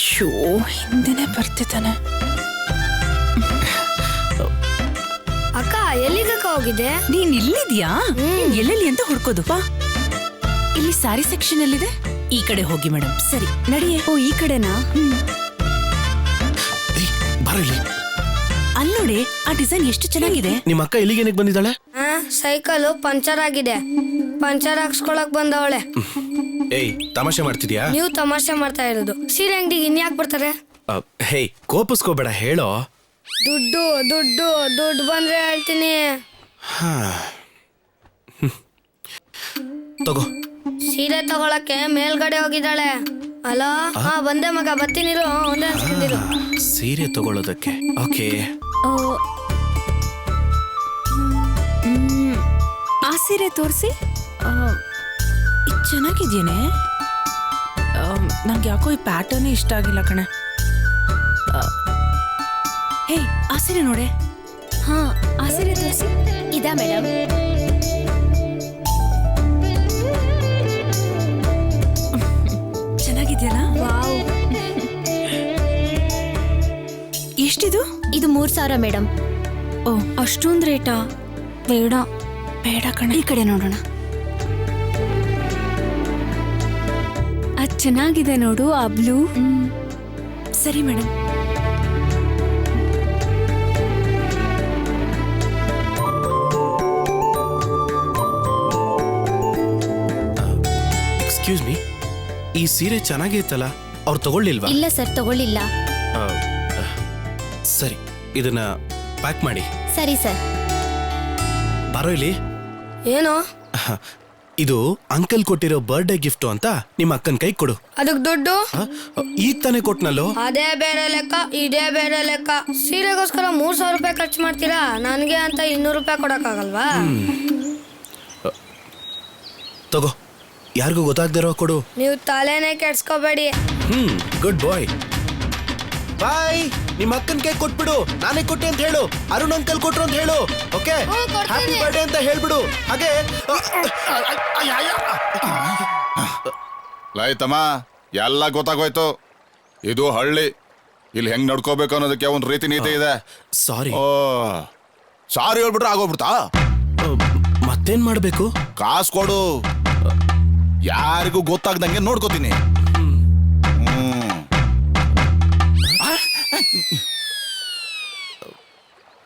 ಶೋ ಹಿಂದೆನೆ ಬರ್ತಿದ್ದಾನೆ. ಅಕ್ಕ ಹೋಗಿದೆ? ನೀನ್ ಇಲ್ಲಿದ್ಯಾ? ಎಲ್ಲೆಲ್ಲಿ ಅಂತ ಹುಡ್ಕೋದು ಬಾ. ಇಲ್ಲಿ ಸ್ಯಾರಿ ಸೆಕ್ಷನ್ ಅಲ್ಲಿದೆ, ಈ ಕಡೆ ಹೋಗಿ ಮೇಡಮ್. ಸರಿ ನಡಿಯೇ. ಓ ಈ ಕಡೆನಾ? ಬರಲಿ. ಅಲ್ಲಿ ನೋಡಿ, ಆ ಡಿಸೈನ್ ಎಷ್ಟು ಚೆನ್ನಾಗಿದೆ. ನಿಮ್ಮ ಅಕ್ಕ ಇಲ್ಲಿಗೇನಕ್ಕೆ ಬಂದಿದ್ದಾಳೆ? ಸೈಕಲ್ ಪಂಚರ್ ಆಗಿದೆ, ಪಂಚರ್ ಹಾಕ್ಸ್ಕೊಳಕ್ ಬಂದವಳೆ. ಏಯ್, ತಮಾಷೆ ಮಾಡ್ತಿದ್ಯಾ? ನೀವು ತಮಾಷೆ ಮಾಡ್ತಾ ಇರೋದು. ಸೀರೆ ಅಂಗಡಿಗೆ ಇನ್ಯಾಕ್ ಬರ್ತಾರೆ? ಹೇಯ್, ಕೋಪಿಸ್ಕೋಬೇಡ, ಹೇಳೋ. ದುಡ್ಡು ದುಡ್ಡು ದುಡ್ಡು ಬಂದ್ರೆ ಹೇಳ್ತೀನಿ. ತಗೋ. ಸೀರೆ ತಗೊಳಕ್ಕೆ ಮೇಲ್ಗಡೆ ಹೋಗಿದ್ದಾಳೆ. ಅಲೋ, ಹಾ ಬಂದೆ ಮಗ, ಬರ್ತೀನಿರು. ಒಂದೇ ಅನ್ಸ್ಕೊಂಡಿರು. ಸೀರೆ ತಗೊಳ್ಳೋದಕ್ಕೆ? ಓಕೆ. ಆ ಸೀರೆ ತೋರಿಸಿ. ಇದು ಚೆನ್ನಾಗಿದ್ಯೇನೆ. ನಂಗೆ ಯಾಕೋ ಈ ಪ್ಯಾಟರ್ನ್ ಇಷ್ಟ ಆಗಿಲ್ಲ ಕಣೆ. ಹೇ, ಆ ಸೀರೆ ನೋಡೆ. ಹಾ, ಆ ಸೀರೆ ತೋರಿಸಿ. ಇದಾ ಮೇಡಮ್? ಚೆನ್ನಾಗಿದ್ಯಲ್ಲ? ವಾವ್. ಎಷ್ಟಿದು? ಇದು 3,000 ಮೇಡಮ್. ಓ, ಅಷ್ಟೊಂದ್ ರೇಟಾ? ಬೇಡ ಬೇಡ ಕಣೆ. ಈ ಕಡೆ ನೋಡೋಣ. ಅದ್ ಚೆನ್ನಾಗಿದೆ ನೋಡು, ಆ ಬ್ಲೂ. ಸರಿ ಮೇಡಮ್. ಎಕ್ಸ್ಕ್ಯೂಸ್ ಮೀ, ಈ ಸೀರೆ ಚೆನ್ನಾಗಿತ್ತಲ್ಲ, ಅವ್ರು ತಗೊಳ್ಳಿಲ್ವಾ? ಇಲ್ಲ ಸರ್, ತಗೊಳ್ಳಿಲ್ಲ. ಸರಿ, ಇದನ್ನ ಪ್ಯಾಕ್ ಮಾಡಿ. ಸರಿ ಸರ್. ಬಾರೋ ಇಲ್ಲಿ. ಏನು? ಇದು ಅಂಕಲ್ ಕೊಟ್ಟಿರೋ ಬರ್ಡೇ ಗಿಫ್ಟ್ ಅಂತ ನಿಮ್ಮ ಅಕ್ಕನ ಕೈ ಕೊಡು. ಅದಕ್ ದುಡ್ಡು? ಈಗ ತಾನೇ ಕೊಟ್ನಲ್ಲೋ. ಅದೇ ಬೇರೆ ಲೆಕ್ಕ, ಇದೇ ಬೇರೆ ಲೆಕ್ಕ. ಸೀರೆಗೋಸ್ಕರ 3,000 ರೂಪಾಯಿ ಖರ್ಚು ಮಾಡ್ತೀರಾ, ನನಗೆ ಅಂತ 200 ರೂಪಾಯಿ ಕೊಡಕ್ಕಾಗಲ್ವಾ? ತಗೋ, ಯಾರಿಗೂ ಗೊತ್ತಾಗ್ದಿರೋ ಕೊಡು. ನೀವು ತಲೆನೇ ಕೆಡ್ಸ್ಕೋಬೇಡಿ. ಗುಡ್ ಬಾಯ್. ಬಾಯ್. ನಿಮ್ಮ ಅಕ್ಕನ ಕೈ ಕೊಟ್ಬಿಡು. ನಾನೇ ಕೊಟ್ಟೆ ಅಂತ ಹೇಳು. ಅರುಣ್ ಅಂಕಲ್ ಕೊಟ್ರು ಅಂತ ಹೇಳು. ಓಕೆ, ಹ್ಯಾಪಿ ಬರ್ಡೇ ಅಂತ ಹೇಳ್ಬಿಡು. ಹಾಗೆ ಲೈತಮ್ಮ, ಎಲ್ಲ ಗೊತ್ತಾಗೋಯ್ತು. ಇದು ಹಳ್ಳಿ, ಇಲ್ಲಿ ಹೆಂಗ್ ನಡ್ಕೋಬೇಕು ಅನ್ನೋದಕ್ಕೆ ಒಂದ್ ರೀತಿ ನೀತಿ ಇದೆ. ಸಾರಿ. ಓ, ಸಾರಿ ಹೇಳ್ಬಿಟ್ರೆ ಆಗೋಗ್ಬಿಡ್ತಾ? ಮತ್ತೇನ್ ಮಾಡ್ಬೇಕು? ಕಾಸು ಕೊಡು, ಯಾರಿಗೂ ಗೊತ್ತಾಗ್ದಂಗೆ ನೋಡ್ಕೋತೀನಿ.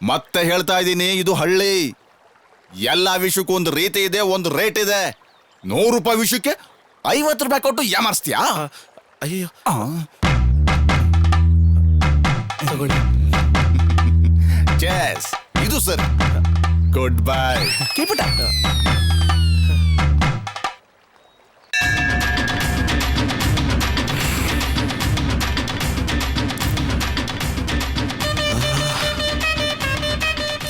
ಮತ್ತೆ ಹೇಳ್ತಾ ಇದ್ದೀನಿ, ಇದು ಹಳ್ಳಿ. ಎಲ್ಲ ವಿಷಯಕ್ಕೂ ಒಂದು ರೀತಿ ಇದೆ, ಒಂದು ರೇಟ್ ಇದೆ. 100 ರೂಪಾಯಿ ವಿಷಯಕ್ಕೆ 50 ರೂಪಾಯಿ ಕೊಟ್ಟು ಯಾಮಾರಿಸ್ತೀಯಾ? ಅಯ್ಯೋ, ತಗೊಳ್ಳಿ. ಚೆಸ್, ಇದು ಸರಿ. Good bye. Keep it up.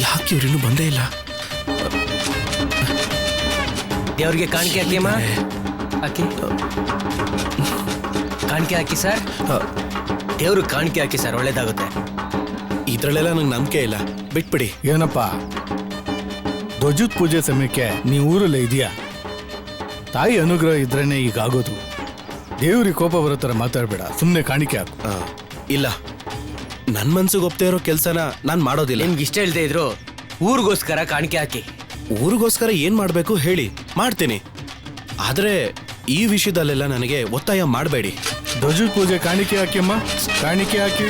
ಯಾಕೆ ಇವ್ರಿನ್ನೂ ಬಂದೇ ಇಲ್ಲ? ದೇವ್ರಿಗೆ ಕಾಣಿಕೆ ಹಾಕಿಯಮ್ಮ. ಹಾಕಿ ಕಾಣಿಕೆ ಹಾಕಿ ಸರ್. ದೇವ್ರು ಕಾಣಿಕೆ ಹಾಕಿ ಸರ್, ಒಳ್ಳೇದಾಗುತ್ತೆ. ಇದ್ರಲ್ಲೆಲ್ಲ ನಂಗೆ ನಂಬಿಕೆ ಇಲ್ಲ, ಬಿಟ್ಬಿಡಿ. ಏನಪ್ಪ, ಧ್ವಜದ ಪೂಜೆ ಸಮಯಕ್ಕೆ ನೀ ಊರಲ್ಲೇ ಇದೆಯಾ? ತಾಯಿ ಅನುಗ್ರಹ ಇದ್ರೇನೆ ಈಗ ಆಗೋದು. ದೇವ್ರಿಗೆ ಕೋಪ ಬರೋ ಥರ ಮಾತಾಡ್ಬೇಡ, ಸುಮ್ಮನೆ ಕಾಣಿಕೆ ಹಾಕು. ಇಲ್ಲ, ನನ್ನ ಮನ್ಸಿಗೆ ಒಪ್ತಾ ಇರೋ ಕೆಲಸನ ನಾನು ಮಾಡೋದಿಲ್ಲ. ನಿಮ್ಗೆ ಇಷ್ಟ ಇಲ್ಲದೆ ಇದ್ರು ಊರಿಗೋಸ್ಕರ ಕಾಣಿಕೆ ಹಾಕಿ. ಊರಿಗೋಸ್ಕರ ಏನ್ ಮಾಡ್ಬೇಕು ಹೇಳಿ, ಮಾಡ್ತೀನಿ. ಆದ್ರೆ ಈ ವಿಷಯದಲ್ಲೆಲ್ಲ ನನಗೆ ಒತ್ತಾಯ ಮಾಡಬೇಡಿ. ಧ್ವಜದ ಪೂಜೆ ಕಾಣಿಕೆ ಹಾಕಿಯಮ್ಮ, ಕಾಣಿಕೆ ಹಾಕಿ.